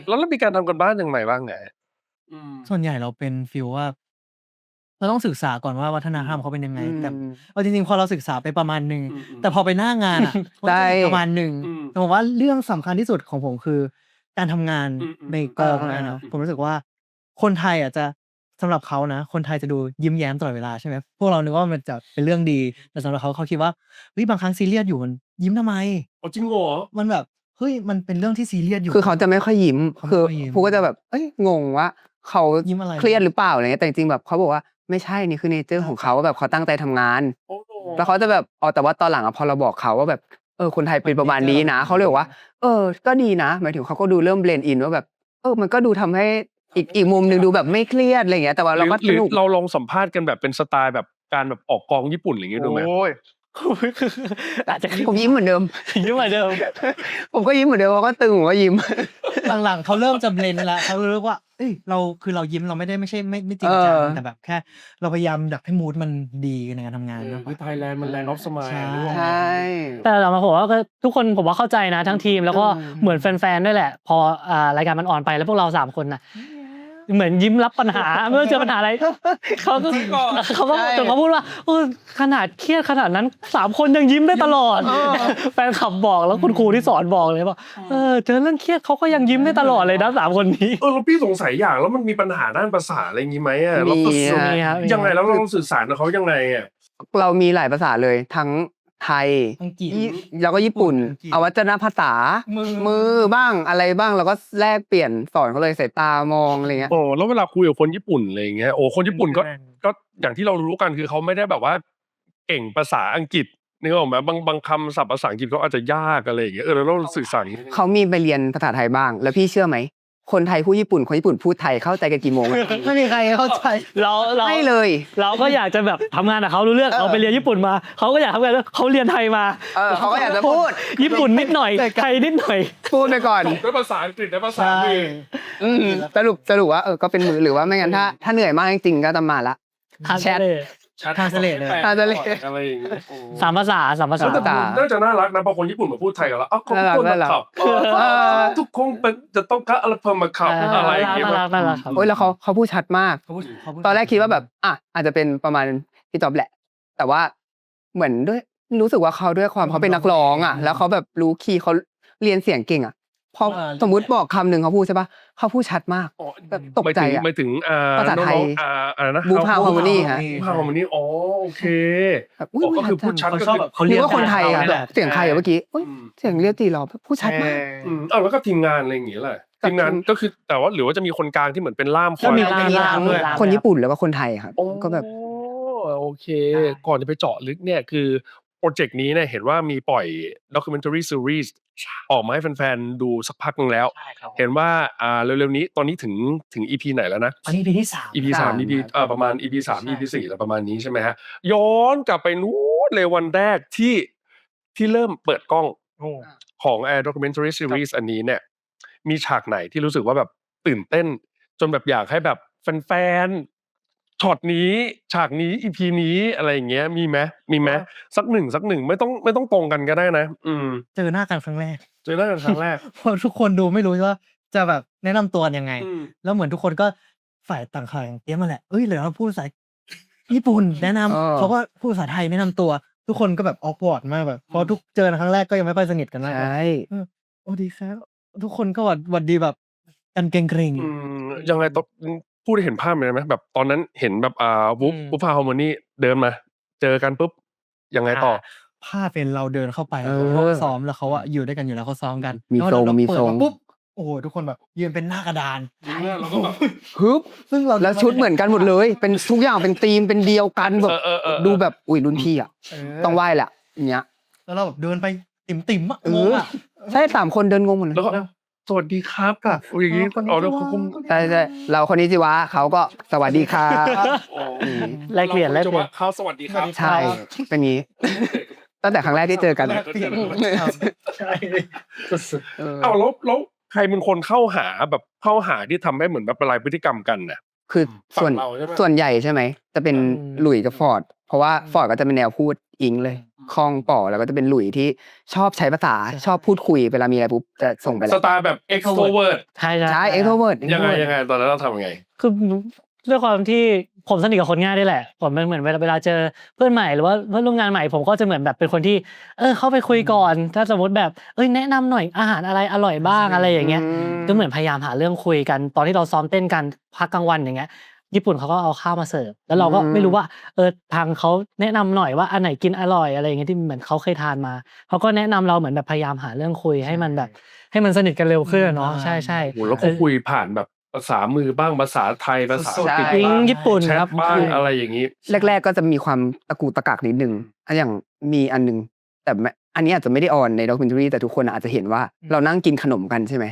S4: แล้วมีการทำกันบ้านยังไงบ้างไง
S5: ส่วนใหญ่เราเป็นฟีลว่าเราต้องศึกษาก่อนว่าวัฒนธรรมเขาเป็นยังไงแต่เอาจริงๆพอเราศึกษาไปประมาณหนึ่งแต่พอไปหน้างาน
S2: ได้
S5: ประมาณหนึ่งแต่ผมว่าเรื่องสำคัญที่สุดของผมคือการทำงานในกองนะผมรู้สึกว่าคนไทยจะสำหรับเขานะคนไทยจะดูยิ้มแย้มตลอดเวลาใช่ไหมพวกเรานึกว่ามันจะเป็นเรื่องดีแต่สำหรับเขาคิดว่าเฮ้ยบางครั้งซีเรียสอยู่มันยิ้มทำไม
S4: จริงเหรอ
S5: มันแบบเฮ้ยมันเป็นเรื่องที่ซีเรียสอยู่
S2: คือเขาจะไม่ค่อยยิ้ม
S5: เขาไม่
S2: คือ
S5: ค่อยยิ้ม
S2: ผู้ก็จะแบบงงว่าเขา
S5: ยิ้มอะไร
S2: เครียดหรือเปล่าอะไรเงี้ยแต่จริงๆแบบเขาบอกว่าไม่ใช่นี่คือเนเจอร์ของเขาแบบเขาตั้งใจทำงาน แล้วเขาจะแบบแต่ว่าตอนหลังพอเราบอกเขาว่าแบบคนไทยเป็นประมาณนี้นะเขาเลยบอกว่าก็ดีนะหมายถึงเขาก็ดูเริ่มเบลนด์อินว่าแบบมันก็ดูทำให้อีกมุมหนึ่งดูแบบไม่เครียดอะไรเงี้ยแต่ว่าเราก็
S4: ห
S2: ส
S4: รือ
S2: นุก
S4: เราลองสัมภาษณ์กันแบบเป็นสไตล์แบบการแบบออกกองญี่ปุ่นอะไรอย่างเงี้ยดูไหม
S1: อาจจะ
S2: ผมยิ้มเหมือนเดิม
S1: ยิ้มเหมือนเดิม
S2: ผมก็ยิ้มเหมือนเดิมเขาก็ตึงผมก็ยิ้ม
S5: หลังๆเขาเริ่มจะเบลนแล้วเขาเรียกว่าเอ้ยคือเรายิ้มเราไม่จริงจังแต่แบบแค่เราพยายามดักให้มูดมันดีในการทำงานนะ
S4: ไทยแลนด์มันแลนด์ออฟสมาย
S2: ใช่
S1: แต่เรามาผมว่าก็ทุกคนผมว่าเข้าใจนะทั้งทีมแล้วก็เหมือนแฟนๆด้วยแหละ พอรายการมันออนไปแล้วพวกเรา3คนน่ะเหมือนยิ้มรับปัญหาเมื่อเจอปัญหาอะไรเขาก็จนเขาพูดว่าขนาดเครียดขนาดนั้น3คนยังยิ้มได้ตลอดแฟนคลับบอกแล้วคุณครูที่สอนบอกเลยว่าเจอเรื่องเครียดเขาก็ยังยิ้มได้ตลอดเลยนะ3คนนี้
S4: แล้วพี่สงสัยอย่างแล้วมันมีปัญหาด้านภาษาอะไรอย่างงี้ไหมอ่ะเราฝึก
S1: มีครับ
S4: ยังไงแล้วเราต้องสื่อสารกับเขายังไงอ่ะ
S2: เรามีหลายภาษาเลยทั้งไทย
S5: อังกฤษ
S2: แล้วก็ญี่ปุ่น
S5: อังกฤษ
S2: เอาวัจนภาษามือบ้างอะไรบ้างเราก็แลกเปลี่ยนสอนเขาเลยสายตามองอะไรเงี้ย
S4: แล้วเวลาคุยกับคนญี่ปุ่นอะไรอย่างเงี้ยคนญี่ปุ่นก็อย่างที่เรารู้กันคือเขาไม่ได้แบบว่าเก่งภาษาอังกฤษนึกออกไหมบางคำศัพท์ภาษาอังกฤษเขาอาจจะยากอะไรอย่างเงี้ยแล้วเราสื่อสาร
S2: เขามีไปเรียนภาษาไทยบ้าง แล้วพี่เชื่อไหมคนไทยพูดญี่ปุ่นคนญี่ปุ่นพูดไทยเข้าใจกันกี่โมง
S5: ไม่มีใครเข้าใจ
S1: เรา
S2: ไม่เลย
S1: เราก็อยากจะแบบทำงานกับเขารู้เรื่องเราไปเรียนญี่ปุ่นมาเขาก็อยากทำงานแล้วเขาเรียนไทยมา
S2: เขาก็อยากจะพูด
S1: ญี่ปุ่นนิดหน่อยไทยนิดหน่อย
S2: พูดไปก่อน
S4: ด้วยภาษาอังกฤษและภาษา
S5: ใช่
S4: อังกฤษ
S2: สรุปว่าก็เป็นมือหรือว่าไม่งั้นถ้าเหนื่อยมากจริงๆก็จะมาละ แชท
S5: ทางทะเลเลย
S2: ทางทะเล
S4: อะไรอย่างเงี้ยโอ้
S1: สามภาษา
S4: แต่น่าจะน่ารักนะพอคนญี่ปุ่นมาพูดไทยกันแล้วเขาทุกคนมาขับทุกคนเป็นจะต้องการอะไรเพิ่มมาขับอะไรอย่างเงี้ย
S1: น่ารักครับ
S2: โอ้ยแล้วเขาพูดชัดมาก ตอนแรกคิดว่าแบบอาจจะเป็นประมาณพี่จ๊อบแหละ แต่ว่าเหมือนด้วยรู้สึกว่าเขาด้วยความเขาเป็นนักร้องแล้วเขาแบบรู้คีย์เขาเรียนเสียงเก่งพอสมมุติบอกคำหนึ่งเขาพูดใช่ปะเขาพูดชัดมากแบบตกใจ
S4: ไม่ถึง
S2: ภาษาไทย
S4: อะไรนะ
S2: บูพาวฮาร์โมนีฮะ
S4: บูพาวฮาร์โมนีอ๋อโอเค
S2: แบบ
S4: ก็คือพูดชัด
S3: เขา
S4: ก็
S3: ชอบ
S4: คือ
S3: แบบเขา
S2: นึ
S3: เรีย
S2: ก
S3: น
S2: ว่าคนไทยแบบเสียงใครเมื่อกี้เสียงเรียวตีหรอพูดชัดมาก
S4: แล้วก็ทีมงานอะไรอย่างเงี้ยแหละทีมงานก็คือแต่ว่าหรือว่าจะมีคนกลางที่เหมือนเป็นล่ามค
S1: ก็
S4: อย
S1: มีล่ามด้วย
S2: คนญี่ปุ่นแล้วก็คนไทยครับก็แบบ
S4: โอเค ก่อนจะไปเจาะลึกเนี่ยคือโปรเจกต์นี้เนี่ยเห็นว่ามีปล่อย documentary series ออกมาให้แฟนๆดูสักพักนึงแล้ว
S3: ใช่ครับ
S4: เห็นว่าเร็วๆนี้ตอนนี้ถึง EP ไหนแล้วนะ
S3: อันนี้ EP ที่3
S4: EP 3 EP ประมาณ EP 3 EP 4แล้วประมาณนี้ใช่ไหมฮะย้อนกลับไปนู้นเลยวันแรกที่เริ่มเปิดกล้องของ Air Documentary Series อันนี้เนี่ยมีฉากไหนที่รู้สึกว่าแบบตื่นเต้นจนแบบอยากให้แบบแฟนๆช็อตนี้ฉากนี้ EP นี้อะไรอย่างเงี้ยมีไหมสักหนึ่งไม่ต้องตรงกันก็ได้นะ
S5: เจอหน้ากันครั้งแรก
S4: เจอหน้ากันครั้งแรก
S5: เพราะทุกคนดูไม่รู้ว่าจะแบบแนะนำตัวยังไง แล้วเหมือนทุกคนก็ฝ่ายต่างฝ่ายเตรียมมาแหละเอ้ยเหลือเราพูดภาษาญี่ปุ่นแนะนำเขาก็พูดภาษาไทยแนะนำตัว ทุกคนก็แบบออกวอร์ดมากแบบพอเจอครั้งแรกก็ยังไม่ค่อยสนิทกันมาก
S2: ใช่
S5: โอ้ดีครับทุกคนก็หวัดดีแบบกันเกรงๆ
S4: ยังไงต้องพูดให้เห็นภาพเลยไหมแบบตอนนั้นเห็นแบบวูฟาฮาร์โมนีเดินมา เจอกันปุ๊บยังไงต่อ
S5: ภาพเป็นเราเดินเข้าไป
S2: เออ
S5: เขาซ้อมแล้วเขาอยู่ด้วยกันอยู่แล้วเขาซ้อมกัน
S2: มี
S5: แล้ว
S2: ทรง
S5: เรา
S2: มี
S5: เปิด
S2: ทรง
S5: าปุ๊บโอ้โหทุกคนแบบยืนเป็นหน้ากระดาน
S4: แล้วก็แบบ
S2: ฮึบ
S5: ซึ่งเรา
S2: แล้วชุดเหมือนกันหมดเลย เป็นทุกอย่างเป็นธีมเป็นเดียวกันแบบ ดูแบบอุ้ยรุ่นพี่ต้องไหว้แหละอย่างเงี้ย
S5: แล้วเราแบบเดินไปติ่มๆอ่ะ
S2: เอง
S5: ง
S2: อ
S5: อ่ะ
S2: ใช่3 คนเดินงงหมดเลย
S4: แล้วก็สวัสดีครับกับอย่างนี้แล้วก็คุ้ม
S2: ใช่เราคนนี้จิวะเขาก็สวัสดีครับ
S1: แลกเปลี่ยน
S4: เขาสวัสดีครับ
S2: ใช่เป็นงี้ ตั้งแต่ครั้งแรกที่เจอกัน
S5: ใช่
S2: เออ
S4: แล้วใครเป็นคนเข้าหาที่ทำให้เหมือนแบบละลายพฤติกรรมกันน่ะ
S2: คือส่วน
S4: ฝั่งเราใช่ไหม
S2: ส่วนใหญ่ใช่ไหมจะเป็นหลุยส์กับฟอร์ดเพราะว่าฟอร์ดก็จะเป็นแนวพูดอิงเลยคล่องป่อแล้วก็จะเป็นหลุยส์ที่ชอบใช้ภาษาชอบพูดคุยเวลามีอะไรปุ๊บจะส่งไปแล้
S4: ส
S2: ว
S4: ไตล์แบบ extrovert
S1: ใช่
S2: ใช่ extrovert
S4: ยังไงตอนนั้นเราทำยังไง
S1: คือด้วยความที่ผมสนิทกับคนง่ายด้วยแหละผมเหมือนเวลาเจอเพื่อนใหม่หรือว่าเพื่อนร่วมงานใหม่ผมก็จะเหมือนแบบเป็นคนที่เข้าไปคุยก่อนถ้าสมมติแบบแนะนำหน่อยอาหารอะไรอร่อยบ้างอะไรอย่างเงี้ยก็เหมือนพยายามหาเรื่องคุยกันตอนที่เราซ้อมเต้นกันพักกลางวันอย่างเงี้ยญี่ปุ่นเขาก็เอาข้าวมาเสิร์ฟแล้วเราก็ไม่รู้ว่าทางเขาแนะนำหน่อยว่าอันไหนกินอร่อยอะไรอย่างเงี้ยที่เหมือนเขาเคยทานมาเขาก็แนะนำเราเหมือนแบบพยายามหาเรื่องคุยให้มันแบบให้มันสนิทกันเร็วขึ้นเนาะใช่ใช่
S4: โหแล้วเขาคุยผ่านแบบภาษามือบ้างภาษาไทยภาษาอังกฤษ
S1: จริง
S4: บ้าง
S1: ญี่ปุ่น
S4: แชท
S1: ครับ
S4: บ้างอะไรอย่างนี้
S2: แรกๆก็จะมีความตะกูตะกักนิดนึงอย่างมีอันนึงแต่อันนี้อาจจะไม่ได้ออนในด็อก u m e n t a r y แต่ทุกคนอาจจะเห็นว่าเรานั่งกินขนมกันใช่ไหม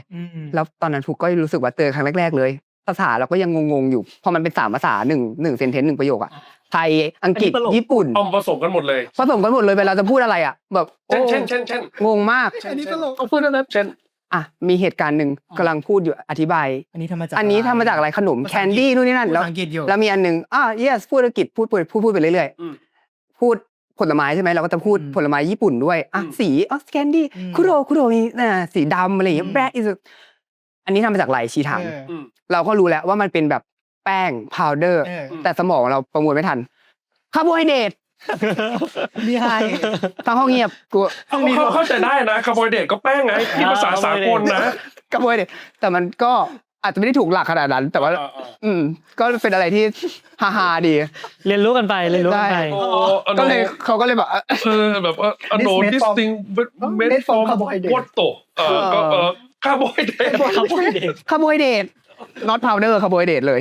S2: แล้วตอนนั้นฟุกก็รู้สึกว่าเจอครั้งแรกๆเลยภาษาเราก็ยังงงๆอยู่พอมันเป็น3 ภาษา1 sentence 1 ประโยคอะไทยอังกฤษญี่ปุ่น
S4: เอาผสมกันหมดเลย
S2: ผสมกันหมดเลยเวลาจะพูดอะไรอะแบบ
S4: เช่น
S2: งงมาก
S5: อันนี้ตลก
S4: เอาพูดแล้วนะเช่น
S2: มีเหตุการณ์หนึ่งกำลังพูดอยู่อธิบาย
S5: อันนี้ทำมาจาก
S2: อันนี้ทำมาจากอะไรขนมแคนดี้นู่นนี่นั่น
S5: แล้
S2: แล้ว ว
S5: อังกฤษอยู่
S2: แล้วมีอันหนึ่งyes พูดอังกฤษพูดไปเรื่อยๆพูดผลไม้ใช่ไหมเราก็จะพูดผลไม้ญี่ปุ่นด้วยสีแคนดี้คุโรมีสีดำอะไรอย่างเงี้ย black is อันนี้ทำมาจากไรชีถังเราก็รู้แล้วว่ามันเป็นแบบแป้งพาวเดอร์แต่สมองเราประมวลไม่ทันคาร์โบไฮเดรต
S5: มีไฮ
S2: ทั้งห้องเงียบกู
S4: เข้าใจได้นะคาร์โบไฮเดรตก็แป้งไงที่ภาษาสากลนะ
S2: คาร์โบไฮเดรตแต่มันก็อาจจะไม่ได้ถูกหลักขนาดนั้น แต่ว่าก็เป็นอะไรที่ฮาๆดี
S1: เรียนรู้กันไปเรียนรู้กันไป
S2: ก็เลยเขาก็เลยแบบ
S4: แบบว่า no distinct made from what ก็คาร์โบไฮเดรต
S2: คาร์โบไฮเดรต not powder คาร์โบไฮเดรตเลย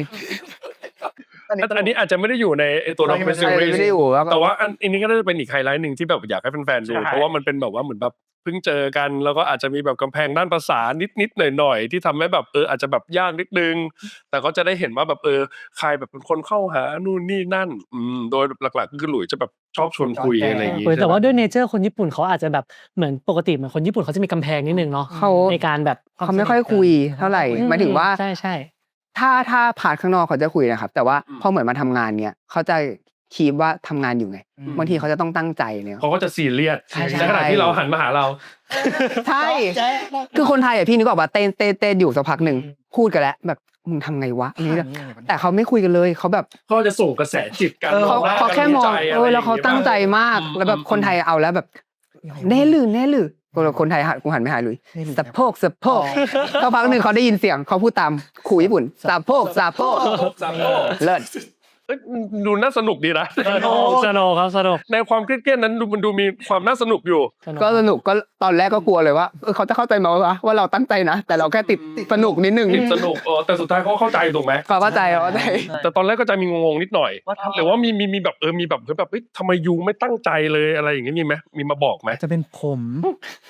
S4: อันนี้อาจจะไม่ได้อยู่ในตัว documentary
S2: ไม่ได้อยู่แล้ว
S4: แต่ว่าอันนี้ก็น่าจะเป็นอีกไฮไลท์หนึ่งที่แบบอยากให้แฟนๆดูเพราะว่ามันเป็นแบบว่าเหมือนแบบเพิ่งเจอกันแล้วก็อาจจะมีแบบกำแพงด้านภาษานิดๆหน่อยๆที่ทำให้แบบอาจจะแบบยากนิดนึงแต่ก็จะได้เห็นว่าแบบใครแบบเป็นคนเข้าหานู่นนี่นั่นโดยหลักๆก็คือหลุยจะแบบชอบชวนคุยอะไรอย่างงี้
S1: แต่ว่าด้วยเนเจอร์คนญี่ปุ่นเขาอาจจะแบบเหมือนปกติเหมือนคนญี่ปุ่นเขาจะมีกำแพงนิดนึงเนาะในการแบบ
S2: เขาไม่ค่อยคุยเท่าไหร่หมายถึงว่า
S1: ใช่
S2: ถ้าพาร์ทข้างนอกเขาจะคุยนะครับแต่ว่าพอเหมือนมาทำงานเนี้ยเขาจะ คีปว่าทำงานอยู่ไงบางทีเขาจะต้องตั้งใจเนี่ย
S4: เขาก็จะซีเรียส
S2: ใช่
S4: ในขณะที่เราหันมาหาเรา
S2: ใช่คือคนไทยอ่ะพี่นึกออกป่ะเต้นอยู่สักพักหนึ่งพูดกันแล้วแบบมึงทำไงวะอันนี้แต่เขาไม่คุยกันเลยเขาแบบ
S4: ก็จะส่งกระแสจิตกัน
S2: เขาแค่มองแล้วเขาตั้งใจมากแล้วแบบคนไทยเอาแล้วแบบแน่ลือคนไทยกูหันไม่หาเลยสะโพกสักพักหนึ่งเขาได้ยินเสียงเขาพูดตามครูญี่ปุ่นสะโพกเลิศ
S4: เอ้ยดูน่าสนุกดีนะ
S1: สนุกครับสนุก
S4: ในความเครียดๆนั้นมันดูมีความน่าสนุกอยู่
S2: ก็สนุกก็ตอนแรกก็กลัวเลยว่าเขาจะเข้าใจไหมว่าเราตั้งใจนะแต่เราแค่ติดสนุกนิดนึง
S4: ติดสนุกแต่สุดท้ายเขาเข้าใจถูกไหม
S2: เขาเข้าใจ
S4: แต่ตอนแรกก็จะมีงงๆนิดหน่อย
S3: ว่าทำไม
S4: หรือว่ามีแบบมีแบบเฮ้ยทำไมยูไม่ตั้งใจเลยอะไรอย่างเงี้ยมีไหมมีมาบอกไหม
S5: จะเป็นผม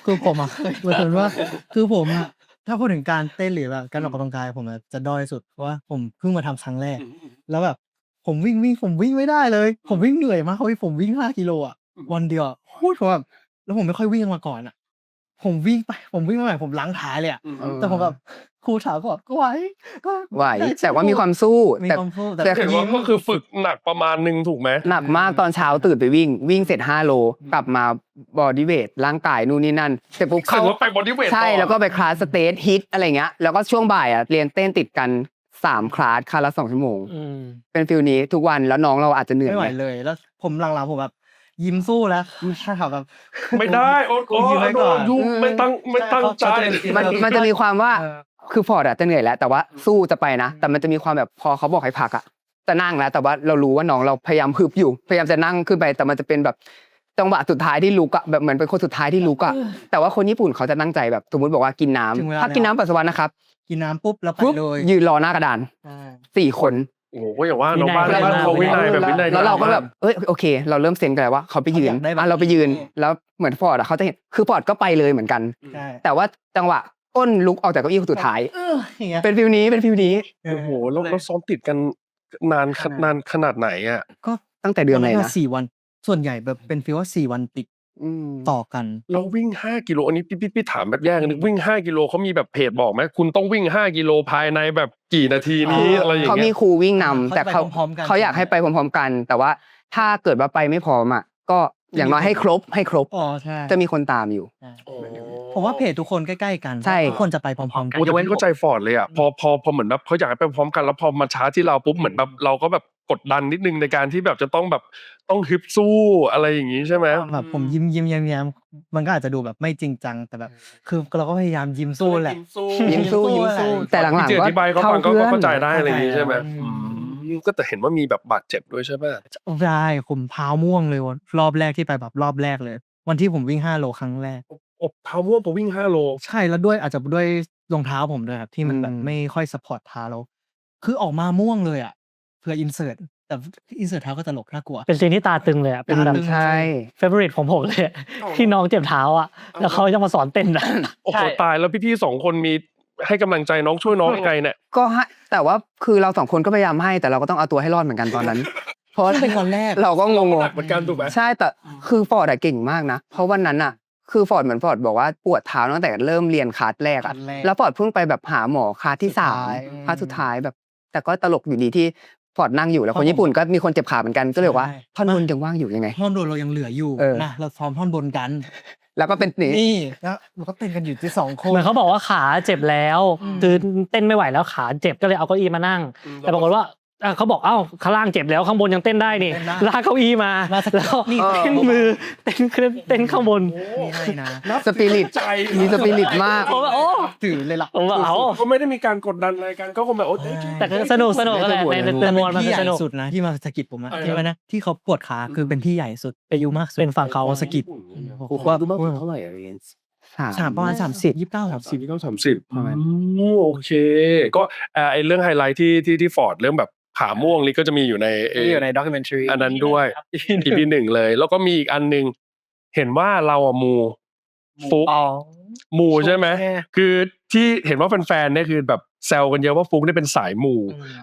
S5: คือผมอะเหมือนว่าคือผมอะถ้าพูดถึงการเต้นหรือแบบการออกกำลังกายผมอะจะด้อยสุดเพราะว่าผมเพิ่งมาทำครั้งแรก แล้วแบบผมวิ่งผมวิ่งไม่ได้เลย ผมวิ่งเหนื่อยมากเฮ้ยผมวิ่ง5 กิโลอ่ะวันเดียวอะโคตรผมแบบแล้วผมไม่ค่อยวิ่งมาก่อนอ่ะ ผมวิ่งไม่ไหวผมล้างท้ายเลยอ่ะแต่ผมแบบครูถามก็บอกก็ไหว
S2: แต่ว่ามีความสู้
S5: มี
S2: แต่
S5: ความสู้
S2: แต่
S5: แต่
S4: เห็นว่าก็คือฝึกหนักประมาณนึงถูกไหม
S2: หนักมากตอนเช้าตื่นไปวิ่งเสร็จ5 โลกลับมาบอดี้เวทร่างกายนู่นนี่นั่นเสร็จปุ๊บ
S4: เข้า
S2: เข้า
S4: ว่าไปบอดี้เวท
S2: ใช่แล้วก็ไปคลาสสเตทฮิตอะไรเงี้ยแล้วก็ช่วงบ่ายอ่ะเรียนเต้นติดกัน3 คลาสละ2 ชั่วโมงเป็นฟิลนี้ทุกวันแล้วน้องเราอาจจะเหนื่อย
S5: ไม่ไหว
S2: ไง
S5: เลยแล้วผมหลังๆผมแบบยิ้มสู้แล้วไม่ใช่ครับแบบ
S4: ไม่ได้โอ้โห
S5: ยืนไว้ก่อน
S4: ยูไม่ตั้งใจ
S2: มันจะมีความว่าคือฟอร์ดอะจะเหนื่อยแล้วแต่ว่าสู้จะไปนะ แต่มันจะมีความแบบพอเขาบอกให้พักอะจะนั่งแล้วแต่ว่าเรารู้ว่าน้องเราพยายามฮึบอยู่พยายามจะนั่งขึ้นไปแต่มันจะเป็นแบบจังหวะสุดท้ายที่ลุกอะแบบเหมือนเป็นคนสุดท้ายที่ลุกอะแต่ว่าคนญี่ปุ่นเขาจะตั้งใจแบบสมมติบอกว่ากินน้ำพักกินน้ำปัสสาวะนะครับ
S5: กินน้ำปุ๊บแล้วไป
S2: ปุ๊บ
S5: เลย
S2: ยืนรอหน้ากระดาน
S5: ใช่
S2: 4 คน
S4: โอ้โหก็อย่างว่าน้องบ้าน
S1: วินัย
S4: บ้านเขาวินัยแบบวินัย
S2: แล้วเราก็แบบโอเค เราเริ่มเซนกันแล้วว่าเขาไปยืนเราไปยืนแล้วเหมือนฟอร์ดอะเขาจะเห็นคือฟอร์ดก็ไปเลยเหมือนกัน
S5: ใช่
S2: แต่ว่าจังหวะก้นลุกออกจากเก้าอี้คนสุดท้าย
S5: อย่างเงี้ย
S2: เป็นฟิลนี้
S4: โอ้โหแล้วซ้อมติดกันนานขนาดไหนอ่ะ
S5: ก็
S2: ตั้งแต่เดือนไหนนะ
S5: 4 วัน ส่วนใหญ่แบบเป็นฟีลว่า4 วันติดต่อกัน
S4: เราวิ่ง5 กิโลอันนี้พี่ถามแบบแยกนึงวิ่ง5 กิโลเขามีแบบเพจบอกไหมคุณต้องวิ่ง5 กิโลภายในแบบกี่นาทีนี้อะไรอย่าง
S2: เขามี
S4: เงี้ย
S2: ครูวิ่งนำแต่เขา
S5: เขาจะไปพร้อมๆกัน
S2: เขาอยากให้ไปพร้อมๆกัน แต่ว่าถ้าเกิดว่าไปไม่พร้อมอ่ะก็อย่างน้อยให้ครบ
S5: อ๋อใช่
S2: จะมีคนตามอยู่
S5: ผมว่าเพจทุกคนใกล้ๆกัน
S2: ใช่
S5: ทุกคนจะไปพร้อมๆกัน
S4: โอ้แต่พี่เข้าใจฟอร์ดเลยอ่ะพอเหมือนแบบเขาอยากให้ไปพร้อมกันแล้วพอมาช้าที่เราปุ๊บเหมือนแบบเราก็แบบกดดันนิดนึงในการที่แบบจะต้องแบบต้องฮึบสู้อะไรอย่างงี้ใช่ไหม
S5: แบบผมยิ้มแย้มมันก็อาจจะดูแบบไม่จริงจังแต่แบบ คือเราก็พยายามยิ้มสู้แหละ
S2: ยิ้มสู้แต่หลัง
S4: พี่
S2: ๆ
S4: อธิบายเขาฟังก็
S2: พื่อน
S4: เข้าใจได้อะไรอย่างงี้ใช่ไหม
S5: อืม
S4: ก็แต่เห็นว่ามีแบบบาดเจ็บด้วยใช่ไหม
S5: ใช่ผมเท้าม่วงเลยวันรอบแรกที่ไปแบบรอบแรกเลย วันที่ผมวิ่ง5 โลครั้งแรก
S4: อบเท้าม่วงพอวิ่ง5 โล
S5: ใช่แล้วด้วยอาจจะด้วยรองเท้าผมด้วยครับที่มันแบบ
S2: อืม
S5: ไม่ค่อยซัพพอร์ตเท้าเราคือออกมาม่วงเลยอ่ะเพื่ออินเสิร์ตแต่อินเสิร์ตเท้าก็ตลกน่ากลัว
S1: เป็นซีนที่ตาตึงเลยอะเป็นแบบ
S5: ตาตึง
S2: ใช่
S1: เฟเวอริตของผมเลยอะที่น้องเจ็บเท้าอ่ะแล้วเขาจะมาสอนเต้นอะ
S4: โอ้โหตายแล้วพี่ๆ2 คนมีให้กำลังใจน้องช่วยน้องยังไงเนี่ย
S2: ก็ให้แต่ว่าคือเรา2 คนก็พยายามให้แต่เราก็ต้องเอาตัวให้รอดเหมือนกันตอนนั้น เพราะ
S5: เป็นวันแรก
S2: เราก็งง
S4: หนักเหมือนกันถูกไหม
S2: ใช่แต่คือฟอร์ดอะเก่งมากนะเพราะวันนั้นอะคือฟอร์ดเหมือนฟอร์ดบอกว่าปวดเท้าตั้งแต่เริ่มเรียนคลาสแรกอะ
S5: คลาสแรก
S2: แล้วฟอร์ดเพิ่งไปแบบหาหมอคลาสที่
S5: สุดท้าย
S2: 3คลาสสุดท้ายแบบ แต่ก็ตลกอยู่ดีที่ฟอร์ดนั่งอยู่แล้วคนญี่ปุ่นก็มีคนเจ็บขาเหมือนกันก็เลยบอกว่า
S5: ใช่
S2: ท่อนบนยังว่างอยู่ยังไง
S5: ท่อนบนเรายังเหลืออยู่
S2: เออ
S5: นะเราซ้อมท่อนบนกัน
S2: แล้วก็เป็นนี่
S5: นี่แล้วเราก็เต้นกันอยู่ที่2 คน
S1: เหมือนเขาบอกว่าขาเจ็บแล้วคือเต้นไม่ไหวแล้วขาเจ็บก็เลยเอาเก้าอี้มานั่ง แต่ปรากฏว่าเขาบอกข้างล่างเจ็บแล้วข้างบนยังเต้นได้นี่ลากเก้าอี้มาแล้วเต้นมือเต้นข้างบน
S5: นี่ให้นะ
S2: สปิริตมีสปิริตมาก
S1: ผมว่าโอ้
S5: ถือเลยล่ะ
S1: ผมว่าเอา
S4: ก็ไม่ได้มีการกดดันอะไรกันก็คงแบบโอ้
S1: แต่ก็สนุกก็แหละในตัวมวลมัน
S5: พี่
S1: คือ
S5: ใหญ่
S1: สนุก
S5: สุดนะที่มาสะกิดผมอะ
S4: อะไรนะ
S5: ที่ว่านะที่เขาปวดขาคือเป็นพี่ใหญ่สุดอายุมากสุด
S1: เป็นฝั่งเขา
S5: สะกิด
S2: ผมว่าเท่าไหร่อะเรียน
S5: สามประมาณ30 29
S4: 30โอเค ก็ไอเรื่องไฮไลท์ที่ฟอร์ดเรื่องแบบขาม่วงนี่ก็จะมีอยู่ใน
S3: อยู่ในด็อกิเมนทรี
S4: อันนั้นด้วย EP 1เลย แล้วก็มีอีกอันนึงเห็นว่าเราอะมูฟุก
S3: อ๋อ
S4: มูใช่ไหม
S3: ใช่
S4: คือที่เห็นว่าแฟนๆเนี่ยคือแบบแซวกันเยอะว่าฟุกเนี่ยเป็นสายมู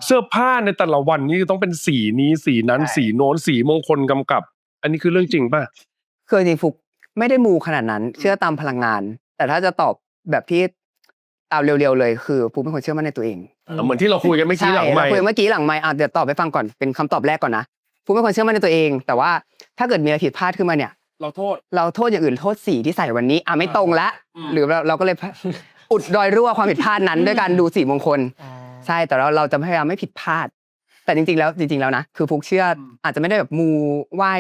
S4: เสื้อผ้าในแต่ละวันนี่ต้องเป็นสีนี้สีนั้นสีโน้นสีมงคลกำกับ อันนี้คือเรื่องจริงป่ะ
S2: คือจริงๆฟุกไม่ได้มูขนาดนั้น เชื่อตามพลังงาน แต่ถ้าจะตอบแบบที่เอาเร็วๆเลยคือฟุกเป็นคนเชื่อมั่นในตัวเอง
S4: เหมือนที่เราคุยกันเมื่อกี้หลังไม
S2: เรา
S4: ค์
S2: คุยเมื่อกี้หลังไมค์เดี๋ยวตอบไปฟังก่อนเป็นคำตอบแรกก่อนนะ ฟุกเป็นคนเชื่อมั่นในตัวเอง แต่ว่าถ้าเกิดมีอะไรผิดพลาดขึ้นมาเนี่ย
S4: เราโทษ
S2: เราโทษอย่างอื่นโทษสีที่ใส่วันนี้ไม่ตรงละหรือเราก็เลย อุดรอยรั่วความผิดพลาดนั้นด้วยการดูสีมงคลใช่แต่เราจะพยายามไม่ผิดพลาด แต่จริงๆแล้วนะคือฟุกเชื่ออาจจะไม่ได้แบบมูไหว้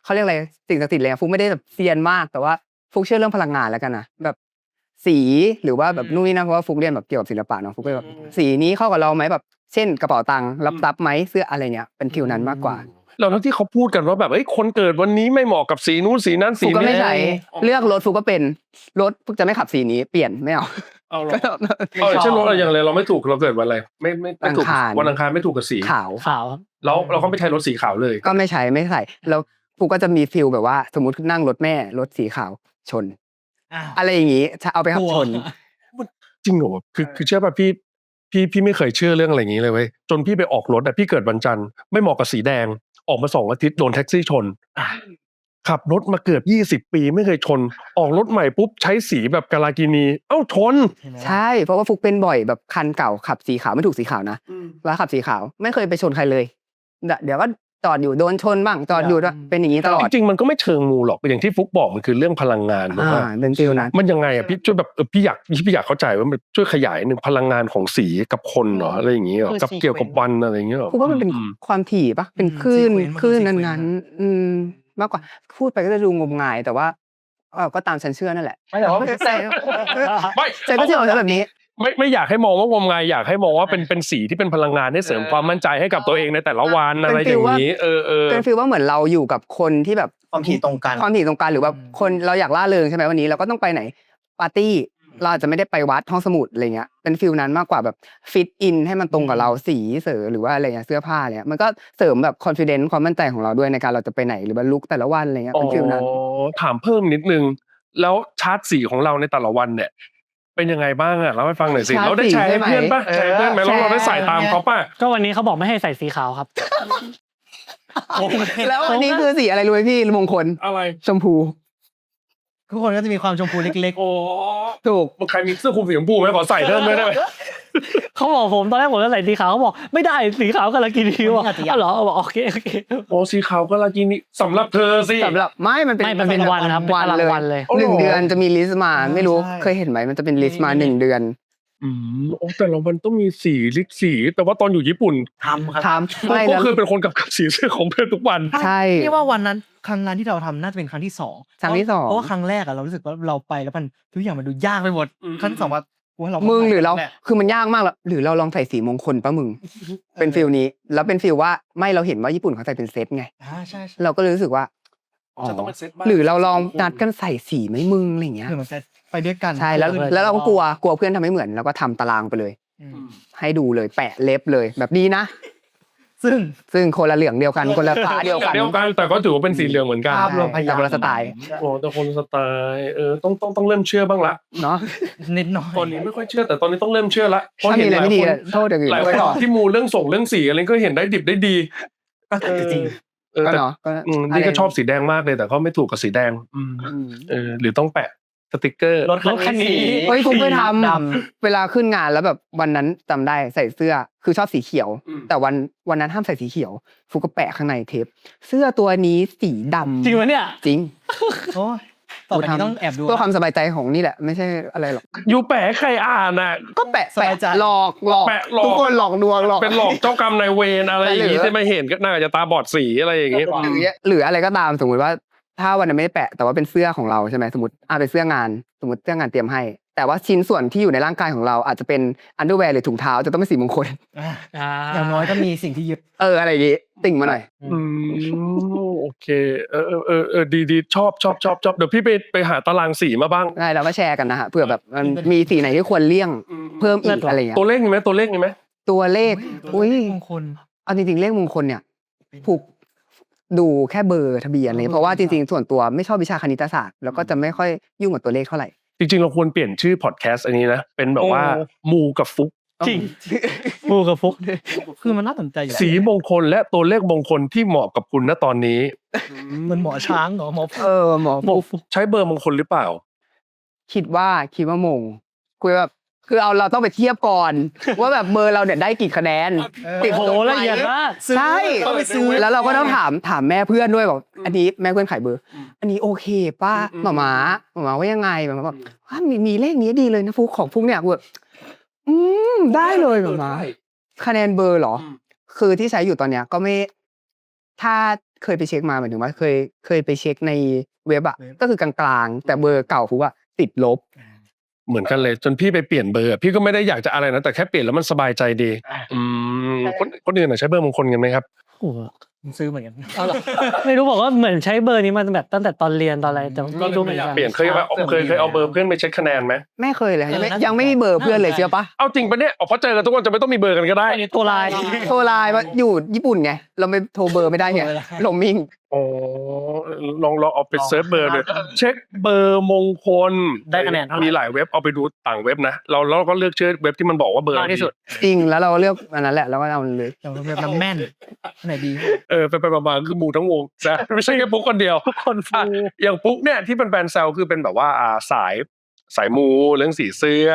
S2: เขาเรียกอะไรสิ่งศักดิ์สิทธิ์เลยฟุกไม่ได้แบบเซียนมากแต่ว่าฟุกเชื่อเรื่องพลังงานแล้วกันนะแบบสีหรือว่าแบบนู่นนี่นะเพราะว่าฟุกเรียนแบบเกี่ยวกับศิลปะเนาะฟุกก็แบบสีนี้เข้ากับเราไหมแบบเช่นกระเป๋าตังค์รับทรัพย์ไหมเสื้ออะไรเนี้ยเป็นฟิลนั้นมากกว่า
S4: แล้วที่เขาพูดกันว่าแบบคนเกิดวันนี้ไม่เหมาะกับสีนู้นสีนั้น
S2: ฟุ
S4: สี
S2: กก็
S4: นี้
S2: ไม่ใช่เลือกรถฟุกก็เป็นรถฟุกจะไม่ขับสีนี้เปลี่ยนไม่เอา
S4: เอาหรอเช่นรถอะไรอย่างไรเราไม่ถูกเราเกิดวันอะไรไม่ถูก
S2: อังคาร
S4: วันอังคารไม่ถูกกับสี
S2: ขาว
S1: ขาว
S4: แล้วเราก็ไม่ใช้รถสีขาวเลย
S2: ก็ไม่ใช้ไม่ใส่แล้วฟุกก็จะมีฟิลแบบว่าสมมตินั่งรถแม่รถสีขาวชน อะไรอย่างงี้จะเอาไปขับชน
S4: จริงเหรอคือเชื่อป่ะพี่ไม่เคยเชื่อเรื่องอะไรอย่างนี้เลยเว้ยจนพี่ไปออกรถพี่เกิดวันจันทร์ไม่เหมาะกับสีแดงออกมา2 อาทิตย์โดนแท็กซี่ชนขับรถมาเกือบ20 ปีไม่เคยชนออกรถใหม่ปุ๊บใช้สีแบบกาลากินีชน
S2: ใช่เพราะว่าฟุกเป็นบ่อยแบบคันเก่าขับสีขาวไม่ถูกสีขาวนะแล้วขับสีขาวไม่เคยไปชนใครเลยเดี๋ยวก็จอดอยู่โดนชนบ้างจอดอยู่เป็นอย่างนี้ตลอด
S4: จริงๆมันก็ไม่เชิงมูหรอกอย่างที่ฟุกบอกมันคือเรื่องพลังงานถูกปะ
S2: เป็นฟิลนั้น
S4: มันยังไงอ่ะพี่ช่วยแบบพี่อยากเข้าใจว่ามันช่วยขยายหนึ่งพลังงานของสีกับคนเหรออะไรอย่างงี้เหรอกับเกี่ยวกับวันอะไรอย่างเงี้ยเหรอ
S2: ฟุกว่ามันเป็นความถี่ปะเป็นคลื่นนั้นๆมากกว่าพูดไปก็จะดูงมงายแต่ว่าก็ตามฉันเชื่อนั่นแหละ
S3: ไม่แต่ว่า
S2: ใจ
S4: ไม่
S2: ใจก็เชื่อแบบนี้
S4: ไม่อยากให้มองว่างมงายอยากให้มองว่าเป็นสีที่เป็นพลังงานให้เสริมความมั่นใจให้กับตัวเองในแต่ละวันอะไรอย่างนี้
S2: เป็นฟีลว่าเหมือนเราอยู่กับคนที่แบบ
S5: ความถี่ตรงกัน
S2: ความถี่ตรงกันหรือแบบคนเราอยากล่าเริงใช่ไหมวันนี้เราก็ต้องไปไหนปาร์ตี้เราอาจจะไม่ได้ไปวัดห้องสมุดอะไรเงี้ยเป็นฟีลนั้นมากกว่าแบบฟิตอินให้มันตรงกับเราสีเสริหรือว่าอะไรเงี้ยเสื้อผ้าเนี่ยมันก็เสริมแบบคอนฟิเดนซ์ความมั่นใจของเราด้วยในการเราจะไปไหนหรือว่าลุคแต่ละวันอะไรเงี้ยเป็นฟีลนั้น
S4: ถามเพิ่มนิดนึงแล้วชาร์ตสีของเราในแต่ละวันเนี่ยเป็นยังไงบ้างอ่ะเล่าให้ฟังหน่อยสิ
S2: ชาร์ต
S4: เราได้แชร์ให้เพื่อนป่ะ
S2: สี
S4: แชร์เพื่อนไหม
S2: แชร์
S4: เราได้ใส่ตามเขาป่ะ
S1: ก็วันนี้เขาบอกไม่ให้ใส่สีขาวครับ
S2: แล้วอันนี้คือสีอะไรรู้ไหมพี่มงคล
S4: อะไร
S2: ชมพู
S5: ทุกคนก็จะมีความชมพูเล็ก
S4: โอ้
S2: ถูก
S4: ใครมีเสื้อคลุมสีชมพูไหมขอใส่เพิ่มได้ไหม
S1: เขาบอกผมตอนแรกผมจะใส่สีขาวเขาบอกไม่ได้สีขาวกำลังกินดีว่ะอ้าวเหรอบอกโอเค
S4: โอ้สีขาวก็ลากินี่สำหรับเธอสิ
S2: สำหรับไม่มันเป็น
S1: ไม่มันเป็นวันครับ
S2: วัน
S1: เป็น
S2: เลย
S1: วันเลย
S2: หนึ่งเดือนจะมีลิสต์มาไม่รู้เคยเห็นไหมมันจะเป็นลิสต์มา1 เดือน
S4: โอ้แต่ละวันต้องมีสีลิกสีแต่ว่าตอนอยู่ญี่ปุ่น
S5: ๆทำครับ
S2: ทำไม่
S4: ก็
S2: นะ
S4: คือเป็นคนกับสีเสื้อของเพื่อนทุกวัน
S2: ใช่
S5: นี่ว่าวันนั้นครั้งนั้นที่เราทำน่าจะเป็นครั้งที่สอง
S2: ครั้งที่สอง
S5: เพราะว่าครั้งแรกอะเรารู้สึกว่าเราไปแล้วมันทุกอย่างมันดูยากไปหมดครั้งที่สองว่าเรา
S2: มึงหรือเรา
S5: แหละ
S2: คือมันยากมากแล้วหรือเราลองใส่สีมงคลป่ะมึงเป็นฟิลนี้แล้วเป็นฟิลว่าไม่เราเห็นว่าญี่ปุ่นเขาใส่เป็นเซตไง
S5: ใช่
S2: เราก็เลยรู้สึกว่าอ๋อ
S4: จะต้องเป็นเซตบ้าง
S2: หรือเราลองนัดกันใส่สีไหม่มึงอะไรอย่างเงี้ย
S5: คือมันจะไปด้วยกัน
S2: ใช่แล้วเราก็กลัวเพื่อนทำไม่เหมือนเราก็ทำตารางไปเลย ให้ดูเลยแปะเล็บเลยแบบนี้นะ ซึ่งคนละเหลืองเดียวกันคนละฟ้าเดียวกัน
S4: แต่ก็ถือว่าเป็นสีเหลืองเหมือนกัน
S5: ภาพรวมพยายาม
S2: แต่คนละสไตล์
S4: โอ้แต่คนละสไตล์ต้องเริ่มเชื่อบ้างละ
S2: เนาะ
S5: นิดหน่อย
S4: ตอนนี้ไม่ค่อยเชื่อแต่ตอนนี้ต้องเริ่มเชื่อละเพราะ
S2: ถ้า
S4: เห็
S2: มี
S4: น
S2: อะไร
S4: หลาย
S2: ไม่ดี
S4: คน
S2: โทษอย่างอื่น
S4: หลาย
S2: ไว้
S4: คน
S2: ก่อน
S4: ที่มูเรื่องสีอะไรก็เห็นได้ดิบได้ดี
S5: ก็จริง
S2: ก็
S4: แต่
S2: เนาะ
S4: นี่ก็ชอบสีแดงมากเลยแต่ก็ไม่ถูกกับสีแดงหรือต้องแปะสติกเกอร์
S5: รถคันนี้
S2: เฮ้ยผมเคยท
S5: ด
S2: ำเวลาขึ้นงานแล้วแบบวันนั้นจำได้ใส่เสื้อคือชอบสีเขียว แต่วันนั้นห้ามใส่สีเขียวฟุกก็แปะข้างในเทปเสื้อตัวนี้สีดำ
S1: จริงไหมเนี่ย
S2: จริง
S5: โอ้ยต่อไปนี้ต้องแอบดู
S2: เพื่อความสบายใจของนี่แหละไม่ใช่อะไรหรอก
S4: อยู่แปะใครอ่านอ่ะ
S2: ก็แปะ
S5: สบายใจ
S2: หลอก
S4: แปะหลอก
S2: ทุกคนหลอกดวงหลอก
S4: เป็นหลอกเจ้ากรรมนายเวรอะไรอย่างงี้ที่ไม่เห็นก็น่าจะตาบอดสีอะไรอย่างงี้
S2: หรืออะไรก็ตามสมมุติว่าถ้าวันนั้นไม่ได้แปะแต่ว่าเป็นเสื้อของเราใช่ไหมสมมติเป็นเสื้องานสมมติเสื้องานเตรียมให้ แต่ว่าชิ้นส่วนที่อยู่ในร่างกายของเราอาจจะเป็นอันเดอร์แวร์หรือถุงเท้าจะต้องเป็นสีมงคล
S5: อย่างน้อยก็มีสิ่งที่ยึด
S2: อะไรอย่างงี้ติ่งมาหน่อย
S4: โอเคดีชอบเดี๋ยวพี่ไปหาตารางสีมาบ้าง
S2: ได้เราก็แชร์กันนะฮะเผื่อแบบมันมีสีไหนที่ควรเลี่ยงเพิ่มอีกอะไรอย่างเงี้ย
S4: ตัวเลขมีไหม
S2: ตัวเลขอุ้ย
S5: มงคล
S2: เอาจริงๆเลขมงคลเนี่ยผูกดูแค่เบอร์ทะเบียนเลยเพราะว่าจริงๆส่วนตัวไม่ชอบวิชาคณิตศาสตร์แล้วก็จะไม่ค่อยยุ่งกับตัวเลขเท่าไหร่
S4: จริงๆเราควรเปลี่ยนชื่อพอดแคสต์อันนี้นะเป็นแบบว่ามูกับฟุก
S1: จริงมูกับฟุก
S5: คือมันน่าสนใจอยู่
S4: สีมงคลและตัวเลขมงคลที่เหมาะกับคุณณตอนนี้
S5: มันหมอช้างเหรอหมอ
S2: หมอฟุก
S4: ใช้เบอร์มงคลหรือเปล่า
S2: คิดว่ามงคุยแบบ คือเราต้องไปเทียบก่อน ว่าแบบเบอร์เราเนี่ยได้กี่คะแนนติด
S1: โห
S2: ลบไหม
S1: ละเอียดมาก
S2: ใช่
S5: ต้องไปซื้อ
S2: แล้วเราก็ต้องถามแม่เพื่อนด้วยบอกอันนี้แม่เพื่อนขายเบอร์ อันนี้โอเคป้าหม่าว่ายังไงหม่าบอกว่ามีเลขนี้ดีเลยนะฟุกของฟุกเนี่ยแบบได้เลยหม่าคะแนนเบอร์เหรอ คือที่ใช้อยู่ตอนเนี้ยก็ไม่ถ้าเคยไปเช็คมาหมายถึงว่าเคยไปเช็คในเว็บอะก็คือกลางๆแต่เบอร์เก่าฟุกอะติดลบ
S4: เหมือนกันเลยจนพี่ไปเปลี่ยนเบอร์พี่ก็ไม่ได้อยากจะอะไรนะแต่แค่เปลี่ยนแล้วมันสบายใจดีคนอื่นใช้เบอร์มงคลกันไหมครับ
S1: โอ้โห
S5: ซื้อเหมือนกัน
S1: ไม่รู้บอกว่าเหมือนใช้เบอร์นี้มาแบบตั้งแต่ตอนเรียนตอนอะไรแต่ไม่รู้เหมือนกัน
S4: เปลี่ยนเคยเอาเบอร์เพื่อนไปเช็คคะแนนไหม
S2: ไม่เคยเลยยังไม่มีเบอร์เพื่อนเลยเชื่อปะ
S4: เอาจริงปะเนี่ยเพราะเจอกันทุกวันจะไม่ต้องมีเบอร์กันก็ได้
S1: อันนี้ตัวลาย
S2: โทรไลน์ว่าอยู่ญี่ปุ่นไงเราไม่โทรเบอร์ไม่ได้ไงโรมมิ่ง
S4: อ๋อลองเอาไปเซิร์ชเบอร์เลยเช็คเบอร์มงคล
S3: ได้คะแนนเท่าไหร่
S4: มีหลายเว็บเอาไปดูต่างเว็บนะเราก็เลือกเชื่อเว็บที่มันบอกว่าเบอร์
S3: มากที่สุด
S2: จริงแล้วเราก็เลือกอันนั้นแหละแล้วก็เอามันเลย
S5: แต่ว่าแบบน้ำแม่นอันไหนดี
S4: ไปมาๆคือหมู่ทั้งวงนะไม่ใช่แค่ปุ๊กคนเดียว
S1: ทุกคนฟู
S4: อย่างปุ๊กเนี่ยที่เป็นแฟนแซวคือเป็นแบบว่าสายมูเรื่องสีเสื้อ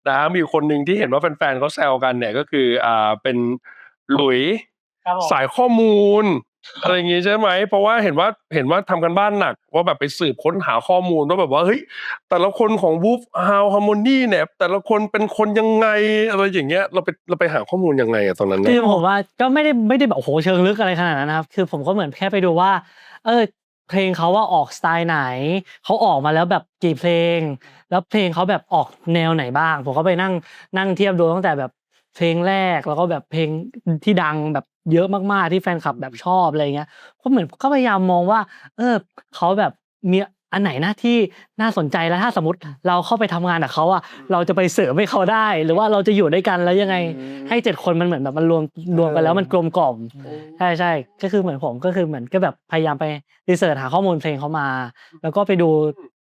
S4: นะมีคนหนึ่งที่เห็นว่าแฟนๆเขาแซวกันเนี่ยก็คือเป็นหลุย
S1: ครับผม
S4: สายข้อมูลอะไรอย่างงี้ใช่ไหมเพราะว่าเห็นว่าทำกันบ้านหนักว่าแบบไปสืบค้นหาข้อมูลว่าแบบว่าเฮ้ยแต่ละคนของ Wolf House Harmony เนี่ยแต่ละคนเป็นคนยังไงอะไรอย่างเงี้ยเราไปหาข้อมูลยังไงอะตอนนั้น
S1: คื
S4: เนี่
S1: อย ผมว่าก็ไม่ได้แบบโอ้โหเชิงลึกอะไรขนาดนั้นนะครับคือผมก็เหมือนแค่ไปดูว่าเพลงเขาว่าออกสไตล์ไหนเขาออกมาแล้วแบบกี่เพลง แล้วเพลงเขาแบบออกแนวไหนบ้าง ผมก็ไปนั่งเทียบดูตั้งแต่แบบเพลงแรกแล้วก็แบบเพลงที่ดังแบบเยอะมากๆที่แฟนคลับแบบชอบอะไรเงี้ยก็เหมือนก็พยายามมองว่าเขาแบบมีอันไหนนะที่น่าสนใจแล้วถ้าสมมติเราเข้าไปทำงานกับเขาอ่ะเราจะไปเสริมให้เขาได้ หรือว่าเราจะอยู่ด้วยกันแล้วยังไงให้7คนมันเหมือนแบบมันรวมกันแล้วมันกลมกล่อมใช่ก็คือเหมือนผมก็คือเหมือนก็แบบพยายามไปรีเสิร์ชหาข้อมูลเพลงเขามา แล้วก็ไปดู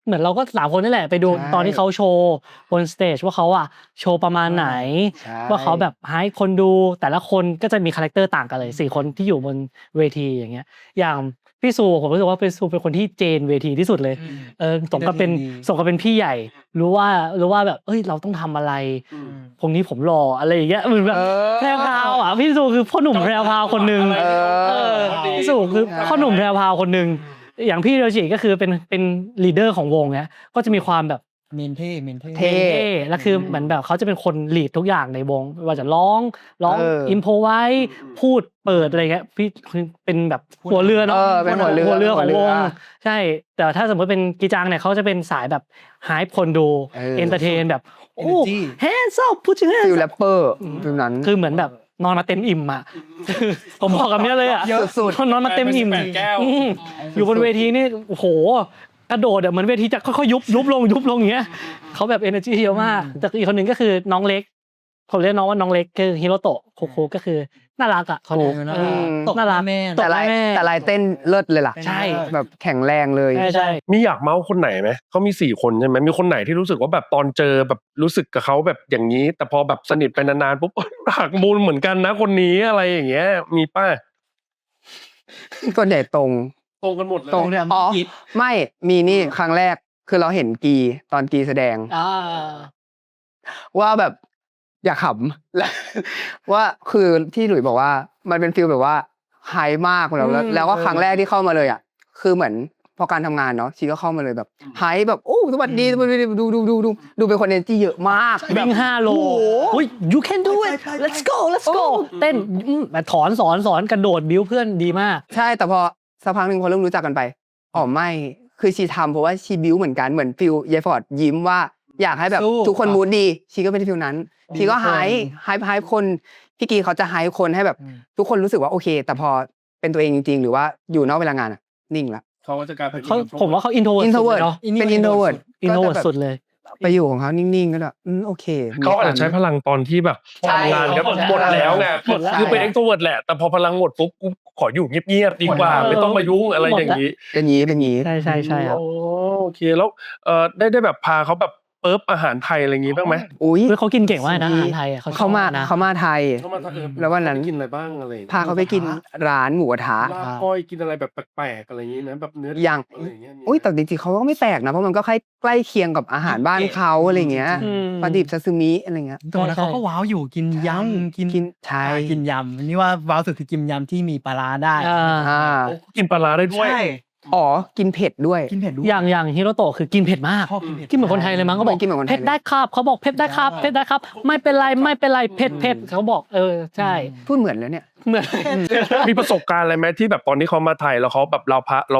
S1: เหมือนเราก็3คนนี่แหละไปดู
S2: ใช่
S1: ตอนที่เขาโชว์บนสเตจว่าเขาอ่ะโชว์ประมาณไหน
S2: ใช่
S1: ว่าเขาแบบให้คนดูแต่ละคนก็จะมีคาแรคเตอร์ต่างกันเลย4คนที่อยู่บนเวทีอย่างเงี้ยอย่างพี่ซูผมรู้สึกว่าพี่ซูเป็นคนที่เจนเวทีที่สุดเลยสมกับเป็นพี่ใหญ่รู้ว่าแบบเราต้องทำอะไรพรุ่งนี้ผมรออะไรอย่างเงี้ยเหมือนแบบแพรวพราวอ่ะพี่ซูคือพ่อหนุ่มแพรวพราวคนหนึ่งพี่ซูคือพ่อหนุ่มแพรวพราวคนหนึ่งอย่างพี่เรียวจิก็คือเป็นลีดเดอร์ของวงเนี้ยก็จะมีความแบบ
S5: เมนเท่
S2: เท่
S1: แล้วคือเหมือนแบบเขาจะเป็นคนลีดทุกอย่างในวงไม่ว่าจะร้องอิมโพไว้พูดเปิดอะไรเงี้ยพี่คือเป็นแบบหัวเรือเนาะ
S2: เป็นหัวเรือ
S1: ของวงใช่แต่ถ้าสมมติเป็นกีจังเนี่ยเขาจะเป็นสายแบบไฮป์คนดูเอนเตอร์เทนแบบโอ้ hands up put your
S2: ฟิล
S1: hands
S2: แร
S1: up
S2: ปเปอร์ฟิลนั้น
S1: คือเหมือนแบบนอนมาเต็มอิ่มอ่ะ ผมบอกกับเนี้ยเลยอ่ะ
S2: เยอะสุด
S1: นอนมาเต็มอิ่มอยู่บนเวทีนี่โอ้โหกระโดดเหมือนเวทีจะค่อยๆยุบลงอย่างเงี้ยเขาแบบ energy เยอะมากแต่อีกคนหนึ่งก็คือน้องเล็กผมเรียกน้องว่าน้องเล็กคือฮิโรโตะโคโคก็คือน่ารักอ่ะเขาน่ารัก
S5: แม่
S2: แต่ลายเต้นเลิศเลยล่ะ
S1: ใช่
S2: แบบแข็งแรงเลย
S1: ใช่
S4: มีอยากเมาส์คนไหนไหมเขามี4คนใช่ไหมมีคนไหนที่รู้สึกว่าแบบตอนเจอแบบรู้สึกกับเขาแบบอย่างนี้ แต่พอแบบสนิทไปนานๆปุ๊บหักมูลเหมือนกันนะคนนี้อะไรอย่างเงี้ยมีป้า
S2: ส่วนใหญ่ตรง
S4: กันหมดเลย
S2: ตรงอ๋อไม่มีนี่ครั้งแรกคือเราเห็นกีตอนกีแสดง ว่าแบบอย่าขำ และว่าคือที่หลุยบอกว่ามันเป็นฟีลแบบว่าไฮมากแล้วก็ครั้งแรกที่เข้ามาเลยอ่ะคือเหมือนพอการทำงานเนาะชีก็เข้ามาเลยแบบไฮแบบโอ้สวัสดีดูเป็นคนเอนจี้เยอะมาก
S1: วิ่ง5 โลอุ้ย you can do it let's go เต้นแบบถอนสอนกระโดดบิ้วเพื่อนดีมาก
S2: ใช่แต่พอสักพักหนึ่งพอเริ่มรู้จักกันไปอ๋อไม่คือชีทำเพราะว่าชีบิ้วเหมือนกันเหมือนฟิลเยฟอร์ดยิ้มว่าอยากให้แบบทุกคนมูดดีชีก็เป็นฟิลนั้นชีก็ไฮคนพี่กีเขาจะไฮคนให้แบบทุกคนรู้สึกว่าโอเคแต่พอเป็นตัวเองจริงๆหรือว่าอยู่นอกเวลางานอะนิ่งละ
S4: เขาก็จะกลายเป็น
S1: ผมว่าเขา introvert สุดเลยเนาะ
S2: เป็น introvert
S1: introvert สุดเลย
S2: ไปอยู่ของเขานิ่งๆก็แบบโอเค
S4: เขาอาจจะใช้พลังตอนที่แบบ
S2: ใช่
S4: ทำงานครับหมดแล้วไง
S1: หมดแล้ว
S4: คือเป็น extrovert แหละแต่พอพลังหมดปุ๊บกูขออยู่เงียบๆดีกว่าไม่ต้องมายุ่งอะไรอย่างนี้
S2: เป็นงี้
S1: ใช่ครับ
S4: โอเคแล้วได้แบบพาเขาแบบเ ปุ๊บอาหารไทยอะไรอย่างงี้บ้างไหม
S2: อุ้ย
S1: เฮ้ยเขากินเก่งมากนะอาหารไทยอะชอบ
S2: เขามา
S1: นะ
S2: เขามาไทย
S4: เขามาเออ
S2: แล้ววันนั้น
S4: กินอะไรบ้างอะไรอย่งงี้ย
S2: พาเขาไปกินร้านหมูกระทะ
S4: ลาบก้อยกินอะไรแบบแปลกๆอะไรอย่างงี้นะแบบเนื้อ
S2: อย่าง
S4: อะไรอย่างเงี้ยมีไหม
S2: อุ้ยแต่จริงๆเขาก็ไม่แปลกนะเพราะมันก็ใกล้เคียงกับอาหารบ้านเขาอะไรเงี้ย
S1: อืม
S2: ปลาดิบซาซิมิอะไรเงี้ย
S5: ตอนนั้นเขาก็ว้าวอยู่กินยำ
S2: กินใช่
S5: กินยำนี่ว่าว้าวสุดคือกินยำที่มีปลาร้าได้
S2: อ่า
S4: โอ้กินปลาร้าได้ด้วย
S5: ใช่
S2: อ๋อกินเผ็ดด้วย
S5: กินเผ็ดด้วย
S1: อย่างฮิโรโตะคือกินเผ็ดมาก
S5: ชอบกินเผ็ด
S1: กินเหมือนคนไทยเลยมั้งเขาบอก
S2: กินเหมือนคนไทย
S1: เผ็ดได้ครับเขาบอกเผ็ดได้ครับเผ็ดได้ครับ ไม่เป็นไรไม่เป็นไรเผ็ดเผ็ดเขาบอกใช่
S2: พูดเหมือนแล้วเนี่ย
S1: เหมือน
S4: มีประสบการณ์อะไรไหมที่แบบตอนที่เขามาไทยแล้วเขาแบบเรา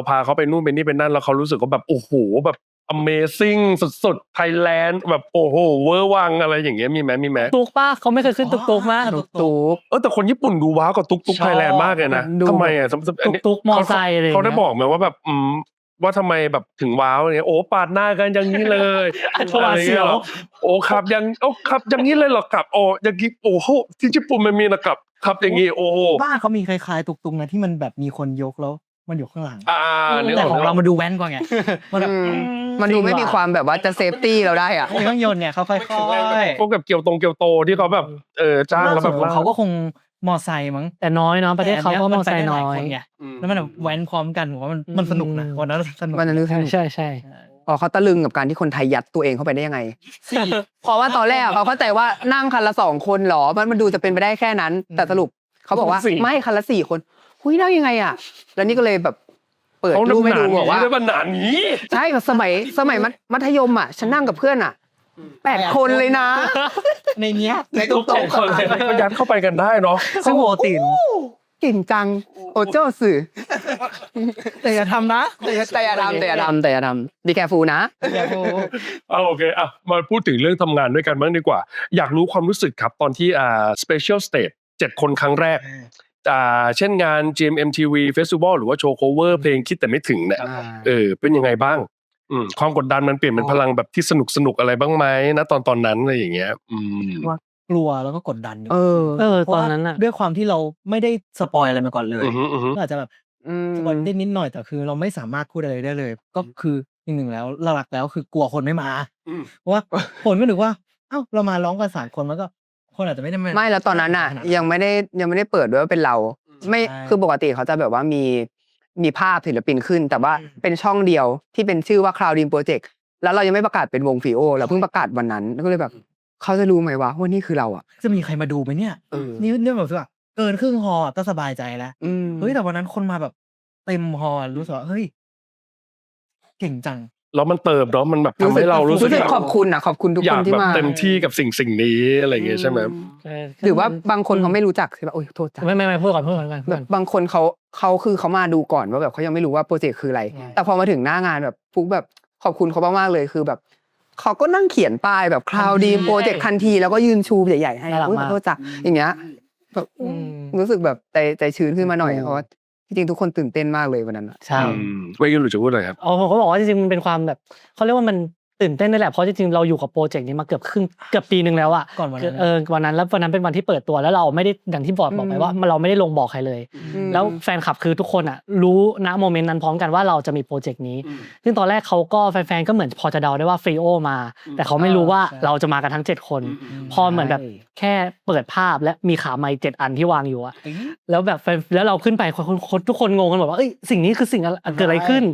S4: พาเขาไปนู่นไปนี่ไปนั่นแล้วเขารู้สึกว่าแบบโอ้โหแบบ Amazing สุดๆไทยแลนด์แบบโอ้โหเวอร์วังอะไรอย่างเงี้ยมีไหม
S1: ตุกป้าเขาไม่เคยขึ้นตุกตุกมาก
S2: ตุ๊ก
S4: แต่คนญี่ปุ่นดูว้าวกับตุ๊ก
S5: ชอบ
S4: ไทยแลนด์มากเลยนะ
S2: ดู
S4: ทำไมอ่ะอันนี้
S1: ตุกมอไซค์อะไรอย่าง
S4: เขาได้
S1: เงี้ย
S4: บอกไหมว่าแบบว่าทำไมแบบถึงว้าวเนี่ยโอ้ปาดหน้ากันอย่างนี้เลย
S1: อัจฉริยะเสียว
S4: โอ้ครับครับอย่างนี้เลยเหรอครับโอ้อย่างนี้โอ้โหที่ญี่ปุ่นมันมีนะครับครับอย่างนี้โอ้โห
S5: บ้านเขามีคล้ายๆตุกๆนะที่มันแบบมีคนยกแล้วมันอยู่ข้างหลัง
S4: นึก
S5: แต่
S4: ก
S5: ของเรามาดูแว้นกว่าไงมันแบบ
S2: มันดูไม่มีความแบบว่าจะเซฟตี้เราได้อะ
S5: เครื่องยนต์เนี่ยเขาค่อย
S4: พวกแบบเกียวโตที่เขาแบบ
S5: ๆ
S4: จ้างแล้วแบบ
S5: ของเขาก็คงมอไซค์มั้ง
S1: แต่น้อยเนาะประเทศเขาก็มอไซค์น้อย
S5: แต่นเนี้ยมันไปได้หลาคนไงแล้วมันแบบแว้นพร้อมกันผมว่ามันสนุกนะวันนั้นสนุก
S2: มันนึก
S1: ใช่ใช่
S2: อ๋อเขาตะลึงกับการที่คนไทยยัดตัวเองเข้าไปได้ยังไงเพราะว่าตอนแรกเขาเข้าใจว่านั่งคันละ2 คนหรอมันดูจะเป็นไปได้แค่นั้น แต่สรุปเขาบอกว่าไม่คันละ4 คนหุ้ยนั่งยังไงอะแล้วนี่ก็เลยแบบเปิดรูปให้ดูบอกว่า
S4: ได้บรรณานี้
S2: ใช่สมัยมัธยมอ่ะฉันนั่งกับเพื่อนอ่ะ8 คนเลยนะ
S5: ในเนี้ย
S2: ในตุ๊กโต๊ะ
S4: คนเลยก็ยัดเข้าไปกันได้เนาะ
S5: ซึ่งปกติ
S2: เก่งจังโอโจ้สื่อ
S5: แต่อย่าทำนะ
S2: แต่อย่าทำดีแคฟูนะ
S5: อย่าโทร
S4: โอเคมาพูดถึงเรื่องทำงานด้วยกันบ้างดีกว่า อยากรู้ความรู้สึกครับตอนที่Special Stage 7 คนครั้งแรกเช่นงาน GMMTV Festival หรือว่าโชว์โคเวอร์เพลงคิดแต่ไม่ถึงเนี่ยเป็นยังไงบ้างความกดดันมันเปลี่ยนเป็นพลังแบบที่สนุกอะไรบ้างไหมนะตอนนั้นอะไรอย่างเงี้ย
S5: กลัวแล้วก็กดดันอยู่
S1: ตอนนั้นอ่ะ
S5: ด้วยความที่เราไม่ได้สปอยอะไรมาก่อนเลย
S4: อือฮึ
S5: ก็อาจจะแบบสปอยได้นิดหน่อยแต่คือเราไม่สามารถพูดอะไรได้เลย ก็คือหนึ่งแล้วหลักๆแล้วคือกลัวคนไม่มาเพราะว่าคนก็นึกว่าเอ้าเรามาร้องกัน3 คนมันก็คนอาจจะไม่ได้
S2: ไม่แล้วตอนนั้นอ่ะยังไม่ได้เปิดด้วยว่าเป็นเรา ไม่
S5: ใช่
S2: คือปกติเขาจะแบบว่ามีภาพศิลปินขึ้น แต่ว่าเป็นช่องเดียวที่เป็นชื่อว่า Cloud Dream Project แล้วเรายังไม่ประกาศเป็นวงฟิโอเราเพิ่งประกาศวันนั้นแล้วก็เลยแบบเขาจะรู้ไหมวะว่านี่คือเราอ่ะ
S5: จะมีใครมาดูไหมเนี่ย นี่แบบว่าเกินครึ่งฮอลล์ก็สบายใจแล้วเฮ้ยแต่วันนั้นคนมาแบบเต็มฮอลล์รู้สึกว่าเฮ้ยเก่งจัง
S4: แล้วมันเติมเนาะมันแบบทำให้เรารู้สึก
S2: ขอบคุณขอบคุณทุก
S4: อยา
S2: ค
S4: ก
S2: นที่
S4: แบบ
S2: มา
S4: เต็มที่กับสิ่งนี้อะไรอย่างเงี้ยใช่ไหม
S2: หรือว่าบางคนเขาไม่รู้จักใช่ป่ะโอ้ยโทษจ้ะ
S1: ไม่พูดก่อน
S2: แบบบางคนเขาคือเขามาดูก่อนว่าแบบเขายังไม่รู้ว่าโปรเจกต์คืออะไร แต่พอมาถึงหน้างานแบบฟุกแบบขอบคุณเขามากๆเลยคือแบบเขาก็นั่งเขียนป้ายแบบคลาวดีโปรเจกต์ทันทีแล้วก็ยืนชูใหญ่ๆให้โอ้ยขอโทษจ้ะอย่างเงี้ยแบบรู้สึกแบบใจชื้นขึ้นมาหน่อยเพราะว่าจริงๆทุกคนตื่นเต้นมากเลยวันนั้น
S1: ใช่
S4: เว้ยกันหรือจะพูดอะไรครับ
S1: ผมก็บอกว่าจริงๆมันเป็นความแบบเขาเรียกว่ามันตื่นเต้นด้วยแหละเพราะจริงๆเราอยู่กับโปรเจกต์นี้มาเกือบปีนึงแล้วอะ
S5: ก่อนวันนั้น
S1: วันนั้นแล้ววันนั้นเป็นวันที่เปิดตัวแล้วเราไม่ได้อย่างที่บอกไปว่าเราไม่ได้ลงบอกใครเลย แล้วแฟนคลับคือทุกคนอะรู้ณโมเมนต์นั้นพร้อมกันว่าเราจะมีโปรเจกต์นี้ซึ่งตอนแรกเขาก็แฟนๆก็เหมือนพอจะเดาได้ว่าฟรีโอมา แต่เขาไม่รู้ว่าเราจะมากันทั้ง7 คนพอเหมือนแบบแค่เปิดภาพและมีขาไมค์7 อันที่วางอยู่อะแล้วแบบแล้วเราขึ้นไปคนทุกคนงงกันบอกว่าเอ้ยสิ่งนี้คือสิ่งอะไรเกิดอะไรขึ้น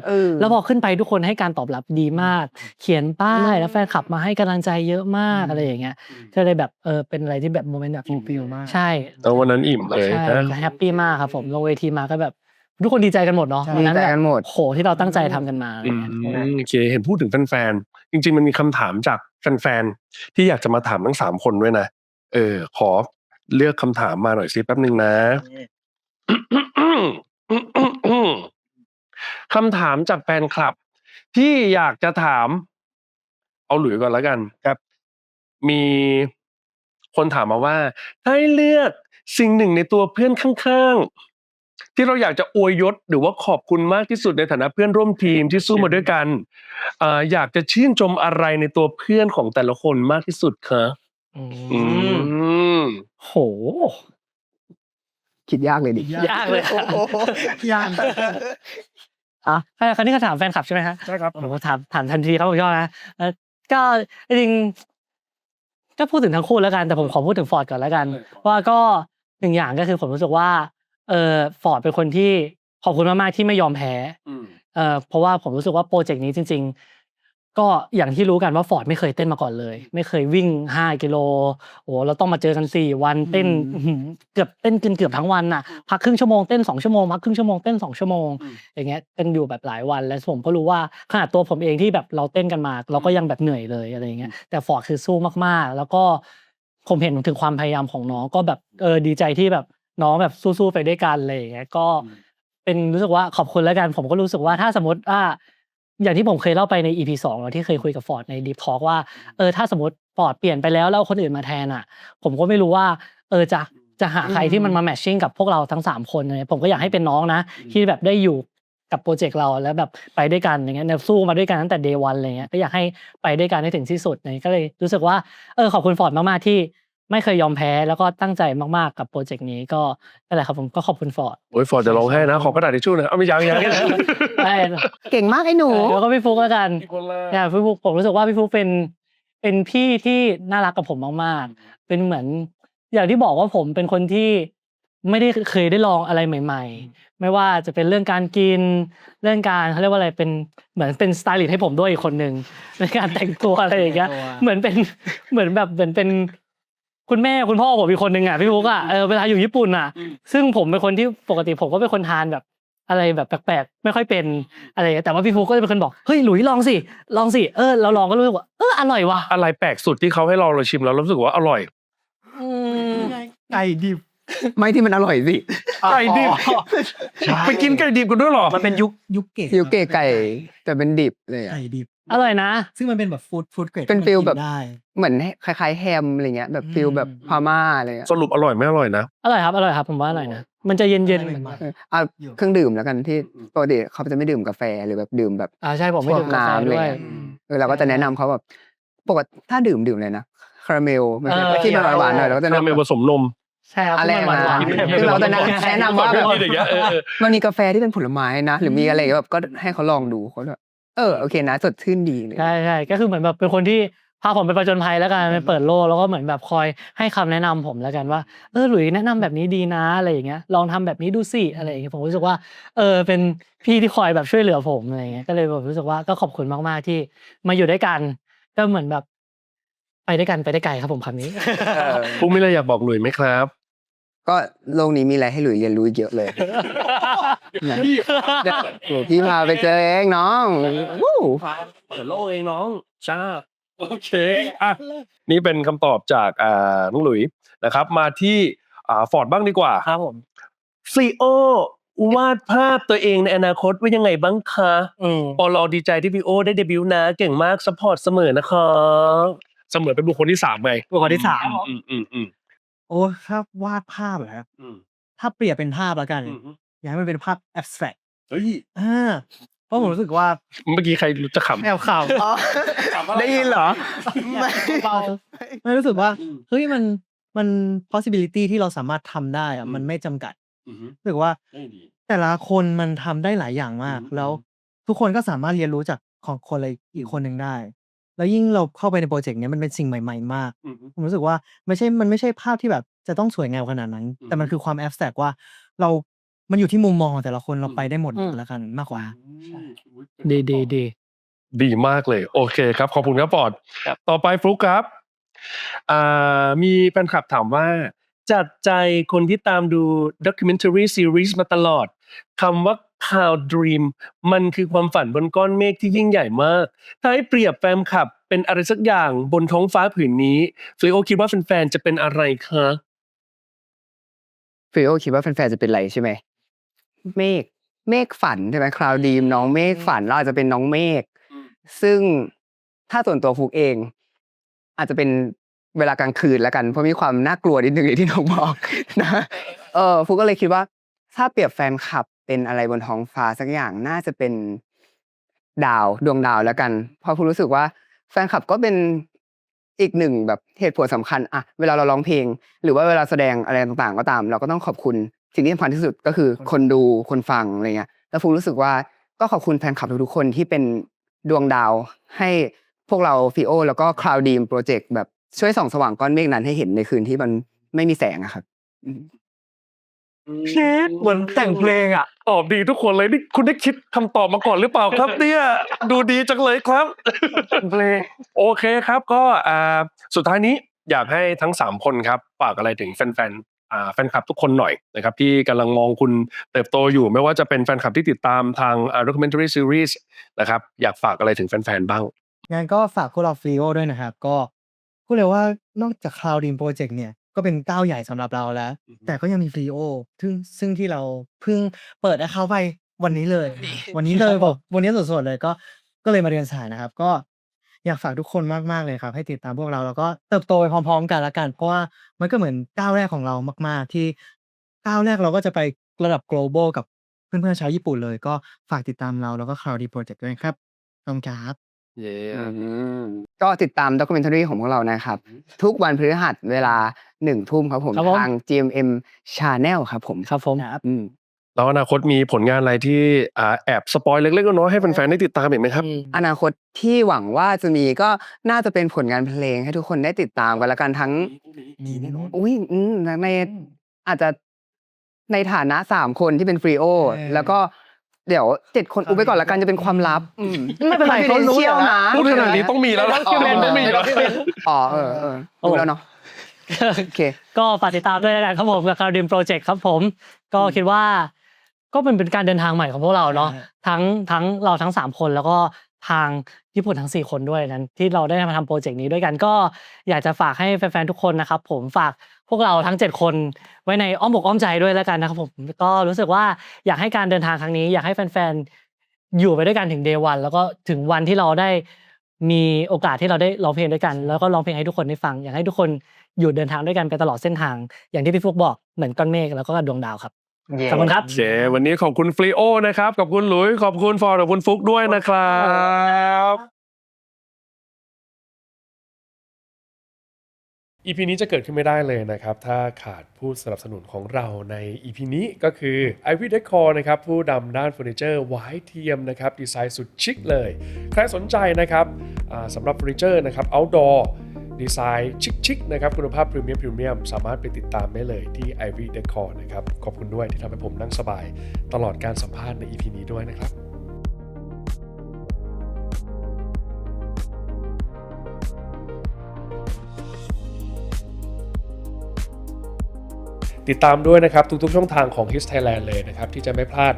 S1: แล้วพอขึ้นไปทุกคนให้การตอบรับดีมาก เขียนป้ายแล้วแฟนคลับมาให้กำลังใจเยอะมากอะไรอย่างเงี้ยก็เลยแบบเป็นอะไรที่แบบโมเมนต์แบบฟิลมากใช่
S4: แล้ววันนั้นอิ่มเลย
S1: ใช่
S4: นะ
S1: แฮปปี้มากครับผมลงเวทีมาก็แบบทุกคนดีใจกันหมดเนาะวันนั้น
S2: ดีใจกันหมด
S1: โหที่เราตั้งใจทำกันมาอะไรเงี้ย
S4: โอเคเห็นพูดถึงแฟนๆจริงๆมันมีคำถามจากแฟนๆที่อยากจะมาถามทั้ง3 คนด้วยนะขอเลือกคำถามมาหน่อยสิแป๊บนึงนะ คำถามจากแฟนคลับที่อยากจะถามเอาหลุยก่อนแล้วกันครับ มีคนถามมาว่าถ้าให้เลือกสิ่งหนึ่งในตัวเพื่อนข้างๆที่เราอยากจะอวยยศหรือว่าขอบคุณมากที่สุดในฐานะเพื่อนร่วมทีมที่สู้มาด้วยกันอยากจะชื่นชมอะไรในตัวเพื่อนของแต่ละคนมากที่สุดคะ
S1: โห
S2: คิดยากเลยดิ
S1: ยากเลย
S5: ยาก
S1: คราวนี้ก็ถามแฟนคลับใช่ไหมฮะ
S4: ใช่ครับ
S1: ผมถามทันทีครับผมชอบนะ ก็จริงๆก็พูดถึงทั้งคู่แล้วกันแต่ผมขอพูดถึงฟอร์ดก่อนแล้วกันว่าก็หนึ่งอย่างก็คือผมรู้สึกว่าฟอร์ดเป็นคนที่ขอบคุณมากๆที่ไม่ยอมแพ้เพราะว่าผมรู้สึกว่าโปรเจกต์นี้จริงๆก็อย่างที่รู้กันว่าฟอร์ดไม่เคยเต้นมาก่อนเลยไม่เคยวิ่ง5 กิโลโอ้เราต้องมาเจอกัน4 วันเต้นเกือบเต้นเกือบทั้งวันน่ะพักครึ่งชั่วโมงเต้น2 ชั่วโมงพักครึ่งชั่วโมงเต้น2 ชั่วโมงอย่างเงี้ยกันอยู่แบบหลายวันแล้วผมก็รู้ว่าขนาดตัวผมเองที่แบบเราเต้นกันมาเราก็ยังแบบเหนื่อยเลยอะไรอย่างเงี้ยแต่ฟอร์ดคือสู้มากๆแล้วก็ผมเห็นถึงความพยายามของน้องก็แบบดีใจที่แบบน้องแบบสู้ๆไปด้วยกันอะไรอย่างเงี้ยก็เป็นรู้สึกว่าขอบคุณแล้วกันผมก็รู้สึกว่าถ้าสมมติว่าอย่างที่ผมเคยเล่าไปใน EP 2เนาะที่เคยคุยกับฟอร์ดใน Deep Talk ว่าถ้าสมมติฟอร์ดเปลี่ยนไปแล้วเอาคนอื่นมาแทนอะผมก็ไม่รู้ว่าจะหาใครที่มันมาแมตชิ่งกับพวกเราทั้ง3 คนเลยผมก็อยากให้เป็นน้องนะที่แบบได้อยู่กับโปรเจกต์เราแล้วแบบไปด้วยกันอย่างเงี้ยสู้มาด้วยกันตั้งแต่ Day 1อะไรเงี้ยก็อยากให้ไปด้วยกันให้ถึงที่สุดก็เลยรู้สึกว่าขอบคุณฟอร์ดมากๆที่ไม่เคยยอมแพ้แล้วก็ตั้งใจมากๆกับโปรเจกต์นี้ก็นั่นแหละครับผมก็ขอบคุณฟอร์ด
S4: โอ้ยฟอร์ดจะร้องไห้นะขอกระดาษทิชชู่หน่อยเอาไม่ยัง
S1: ใช่
S2: เก่งมากไอ้หนู
S1: แล้วก็พี่ฟุกแล้วกัน
S4: อีกคนละ
S1: เนี่ยพี่ฟุกผมรู้สึกว่าพี่ฟุกเป็นพี่ที่น่ารักกับผมมากๆเป็นเหมือนอย่างที่บอกว่าผมเป็นคนที่ไม่ได้เคยได้ลองอะไรใหม่ๆไม่ว่าจะเป็นเรื่องการกินเรื่องการเขาเรียกว่าอะไรเป็นเหมือนเป็นสไตลิสต์ให้ผมด้วยอีกคนนึงในการแต่งตัวอะไรอย่างเงี้ยเหมือนเป็นคุณแม่คุณพ่อผมอีกคนนึงอ่ะพี่ฟุกอ่ะเวลาอยู่ญี่ปุ่นอ่ะซึ่งผมเป็นคนที่ปกติผมก็เป็นคนทานแบบอะไรแบบแปลกๆไม่ค่อยเป็นอะไรแต่ว่าพี่ฟุกก็จะเป็นคนบอกเฮ้ยหลุยลองสิเราลองก็รู้สึกว่าอร่อยว่ะ
S4: อะไรแปลกสุดที่เขาให้เราชิมแล้วรู้สึกว่าอร่อย
S5: ไก่ดิบ
S2: ไม่ที่มันอร่อยสิ
S4: ไก่ดิบไปกินไก่ดิบกันด้วยเหรอ
S5: มันเป็นยุคเกต
S2: ยูเกะไก่แต่เป็นดิบเลยอะ
S5: ไก่ดิบ
S1: อร่อยนะ
S5: ซึ่งมันเป็นแบบฟู้ดเกรด
S2: เป็นฟิลแบบ
S5: ได้
S2: เหมือนคล้ายๆแฮมอะไรเงี้ยแบบฟิลแบบพาม่าอะไรเงี้ย
S4: สรุปอร่อยไม่อร่อยนะ
S1: อร่อยครับผมว่าอร่อยนะมันจะเย็นๆ
S2: เอาเครื่องดื่มแล้วกันที่ปกติเขาจะไม่ดื่มกาแฟหรือแบบดื่มแบบ
S1: ใช่ผมไม่ดื่มกาแฟ
S2: น้ำอะไร
S1: ด้วย
S2: เงี้ยเราก็จะแนะนำเขาแบบปกติถ้าดื่มเลยนะคาราเมลมันเป็นที่มันหวานๆหน่อยเราก็จะ
S4: คาราเมลผสมนม
S1: ใช่ครับ
S2: อะไร
S1: ที่มันหวาน
S2: คือเราจะแนะนำว่าแบบ
S4: อย่างเงี้ย
S2: มันมีกาแฟที่เป็นผลไม้นะหรือมีอะไรแบบก็ให้เขาลองดูเขาแบบโอเคนะสดชื่นดีเลย
S1: ใช่ก็คือเหมือนแบบเป็นคนที่พาผมไปผจญภัยแล้วกันไปเปิดโลกแล้วก็เหมือนแบบคอยให้คำแนะนำผมแล้วกันว่าหลุยแนะนำแบบนี้ดีนะอะไรอย่างเงี้ยลองทำแบบนี้ดูสิอะไรอย่างเงี้ยผมรู้สึกว่าเป็นพี่ที่คอยแบบช่วยเหลือผมอะไรอย่างเงี้ยก็เลยแบบรู้สึกว่าก็ขอบคุณมากๆที่มาอยู่ด้วยกันก็เหมือนแบบไปด้วยกันไปได้ไกลครับผมคำนี้
S4: ปุ๊กมีอะไรอยากบอกหลุยไหมครับ
S2: ก็โลกนี้มีอะไรให้หลุยเรียนรู้เยอะเลยเนี่ยเดี๋ยวพี่พาไปเจอเองน้องวู้
S4: เปิดโลกเองน้องจ้าโอเคอ่ะนี่เป็นคำตอบจากน้องหลุยนะครับ มาที่ฟอร์ดบ้างดีกว่า
S3: ครับผม
S4: ซีโอวาดภาพตัวเองในอนาคตไว้ยังไงบ้างคะปอลอดีใจที่พี่โอได้เดบิวต์นะเก่งมากซัพพอร์ตเสมอนะครับเสมอเป็นบุคคลที่3ไง
S3: บุคคลที่ 3
S5: โอ้ถ้าวาดภาพเหรอครับถ้าเปรียบเป็นภาพแล้วกันอยากให้มันเป็นภาพ abstract
S4: เฮ้ย
S5: เพราะผมรู้สึกว่า
S4: เมื่อกี้ใครรู้จะขำ
S5: แอบข่าว
S2: ได้ยินเหรอ
S5: ไม่รู้สึกว่าเฮ้ยมัน possibility ที่เราสามารถทำได้อะมันไม่จำกัดรู้สึกว่าแต่ละคนมันทำได้หลายอย่างมาก แล้วทุกคนก็สามารถเรียนรู้จากของคนอะไรอีกคนหนึ่งได้ แล้วยิ่งเราเข้าไปในโปรเจกต์เนี้ยมันเป็นสิ่งใหม่ๆมากผมรู้สึกว่ามันไม่ใช่ภาพที่แบบจะต้องสวยงามขนาดนั้น แต่มันคือความ abstract ว่ามันอยู่ที่มุมมองของแต่ละคนเราไปได้หมดแล้วกันมากกว่า
S1: ดี
S4: ดีมากเลย โอเคครับ ขอบคุณครับปอด ต่อไปฟลุ๊กครับมีแฟนคลับถามว่าจากใจคนที่ตามดู documentary series มาตลอดคำว่า Cloud Dream มันคือความฝันบนก้อนเมฆที่ยิ่งใหญ่มาก ถ้าให้เปรียบแฟนคลับเป็นอะไรสักอย่างบนท้องฟ้าผืนนี้ฟลิโอคิดว่าแฟนๆจะเป็นอะไรคะ
S2: ฟิโอคิดว่าแฟนๆจะเป็นไรใช่ไหมเมฆฝันใช่ไหมคราวดีมน้องเมฆฝันเราอาจจะเป็นน้องเมฆซึ่งถ้าส่วนตัวฟุกเอง อาจจะเป็นเวลากลางคืนแล้วกันเพราะมีความน่ากลัวนิดนึงอย่างที่น้องบอกนะฟุกก็เลยคิดว่าถ้าเปรียบแฟนคลับเป็นอะไรบนท้องฟ้าสักอย่างน่าจะเป็นดวงดาวแล้วกันเพราะฟุกรู้สึกว่าแฟนคลับก็เป็นอีกหนึ่งแบบเหตุผลสำคัญอะเวลาเราร้องเพลง หรือว่าเวลาแสดงอะไรต่างๆก็ตาม เราก็ต้องขอบคุณสิ่งที่สำคัญที่สุดก็คือคนดูคนฟังอะไรเงี้ยแล้วฟุกรู้สึกว่าก็ขอบคุณแฟนคลับทุกๆคนที่เป็นดวงดาวให้ พวกเราฟิโอแล้วก็คลาวดีมโปรเจกต์แบบช่วยส่องสว่างก้อนเมฆนั้นให้เห็นในคืนที่มันไม่มีแสงอะครับ
S3: เชฟเหมือนแต่งเพลงอ่ะ
S4: ตอบดีทุกคนเลยนี่คุณได้คิดคำตอบมาก่อนหรือเปล่าครับเนี่ยดูดีจังเลยครับ
S3: เพลง
S4: โอเคครับก็สุดท้ายนี้อยากให้ทั้ง3คนครับฝากอะไรถึงแฟนๆแฟนคลับทุกคนหน่อยนะครับที่กำลังมองคุณเติบโตอยู่ไม่ว่าจะเป็นแฟนคลับที่ติดตามทาง documentary series นะครับอยากฝากอะไรถึงแฟนๆบ้าง
S5: งั้นก็ฝากพวกเราฟรีโอด้วยนะครับ ก็พูดเลยว่านอกจาก Cloud Dream Project เนี่ยก็เป็นก้าวใหญ่สำหรับเราแล้ว แต่ก็ยังมีฟรีโอซึ่งที่เราเพิ่งเปิด account ไปวันนี้เลย วันนี้เลยบอกวันนี้สดๆเลยก็เลยมาเรียนสายนะครับ ก็อยากฝากทุกคนมากๆเลยครับ ให้ติดตามพวกเราแล้วก็เติบโตไปพร้อมๆกันละกัน เพราะว่ามันก็เหมือนก้าวแรกของเรามากๆ ที่ก้าวแรกเราก็จะไประดับ global กับเพื่อนๆชาวญี่ปุ่นเลย ก็ฝากติดตามเราแล้วก็ Cloud Dream Project ด้วยครับขอบคุณครับ
S4: เย้
S2: ก็ติดตามด็อกิเมนทารีของพวกเรานะครับ ทุกวันพฤหัสเวลา1 ทุ่มครับผม
S1: ครับผม
S2: ทาง GMM Channel ครับผม
S1: ครับผม
S2: อืม
S4: แล้วอนาคตมีผลงานอะไรที่แอบสปอยเล็กๆน้อยๆให้แฟนๆได้ติดตามอีกไหมครับ
S2: อนาคตที่หวังว่าจะมีก็น่าจะเป็นผลงานเพลงให้ทุกคนได้ติดตามกันละกันทั้ง
S5: มีแน่นอน
S2: อุ้ยในอาจจะในฐานะ3 คนที่เป็นฟรีโอแล้วก็เดี๋ยว7 คนอุบไปก่อนละกันจะเป็นความลับไม่เป็นไรเขารู้แล้วนะ
S4: พูดขนาดนี้ต้องมีแล้วนะ
S2: อ๋อ
S4: ต้องมีแล้ว
S2: อ๋อรู้แล้วเนาะโอเค
S1: ก็ฝากติดตามด้วยนะครับผมกับ Cloud Dream Project ครับผม ก็คิดว่าก็เป็นการเดินทางใหม่ของพวกเราเนาะ
S5: ใช่
S1: ทั้งเราทั้ง3 คนแล้วก็ทางญี่ปุ่นทั้ง4 คนด้วยนั้นที่เราได้มาทำโปรเจกต์นี้ด้วยกันก็อยากจะฝากให้แฟนๆทุกคนนะครับผมฝากพวกเราทั้ง7 คนไว้ในอ้อมอกอ้อมใจด้วยแล้วกันนะครับผมก็รู้สึกว่าอยากให้การเดินทางครั้งนี้อยากให้แฟนๆอยู่ไปด้วยกันถึง Day 1แล้วก็ถึงวันที่เราได้มีโอกาสที่เราได้ร้องเพลงด้วยกัน แล้วก็ร้องเพลงให้ทุกคนได้ฟังอยากให้ทุกคนอยู่เดินทางด้วยกันไปตลอดเส้นทาง อย่างที่พี่ฟุกบอกเหมือนก้อนเมฆแล้วก็ดวงดาวครับขอบคุณครับ
S4: โอเควันนี้ขอบคุณฟรีโอนะครับขอบคุณหลุยส์ขอบคุณฟอร์ดขอบคุณฟุกด้วยนะครับEP นี้จะเกิดขึ้นไม่ได้เลยนะครับถ้าขาดผู้สนับสนุนของเราใน EP นี้ก็คือ Ivy Decor นะครับผู้นำด้านเฟอร์นิเจอร์ไว้เทียมนะครับดีไซน์สุดชิคเลยใครสนใจนะครับสำหรับเฟอร์นิเจอร์นะครับ outdoor ดีไซน์ชิคๆนะครับคุณภาพพรีเมียมสามารถไปติดตามได้เลยที่ Ivy Decor นะครับขอบคุณด้วยที่ทำให้ผมนั่งสบายตลอดการสัมภาษณ์ใน EP นี้ด้วยนะครับติดตามด้วยนะครับทุกๆช่องทางของ His Thailand เลยนะครับที่จะไม่พลาด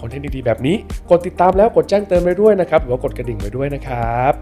S4: คอนเทนต์ดีๆแบบนี้กดติดตามแล้วกดแจ้งเตือนไว้ด้วยนะครับหรือว่ากดกระดิ่งไว้ด้วยนะครับ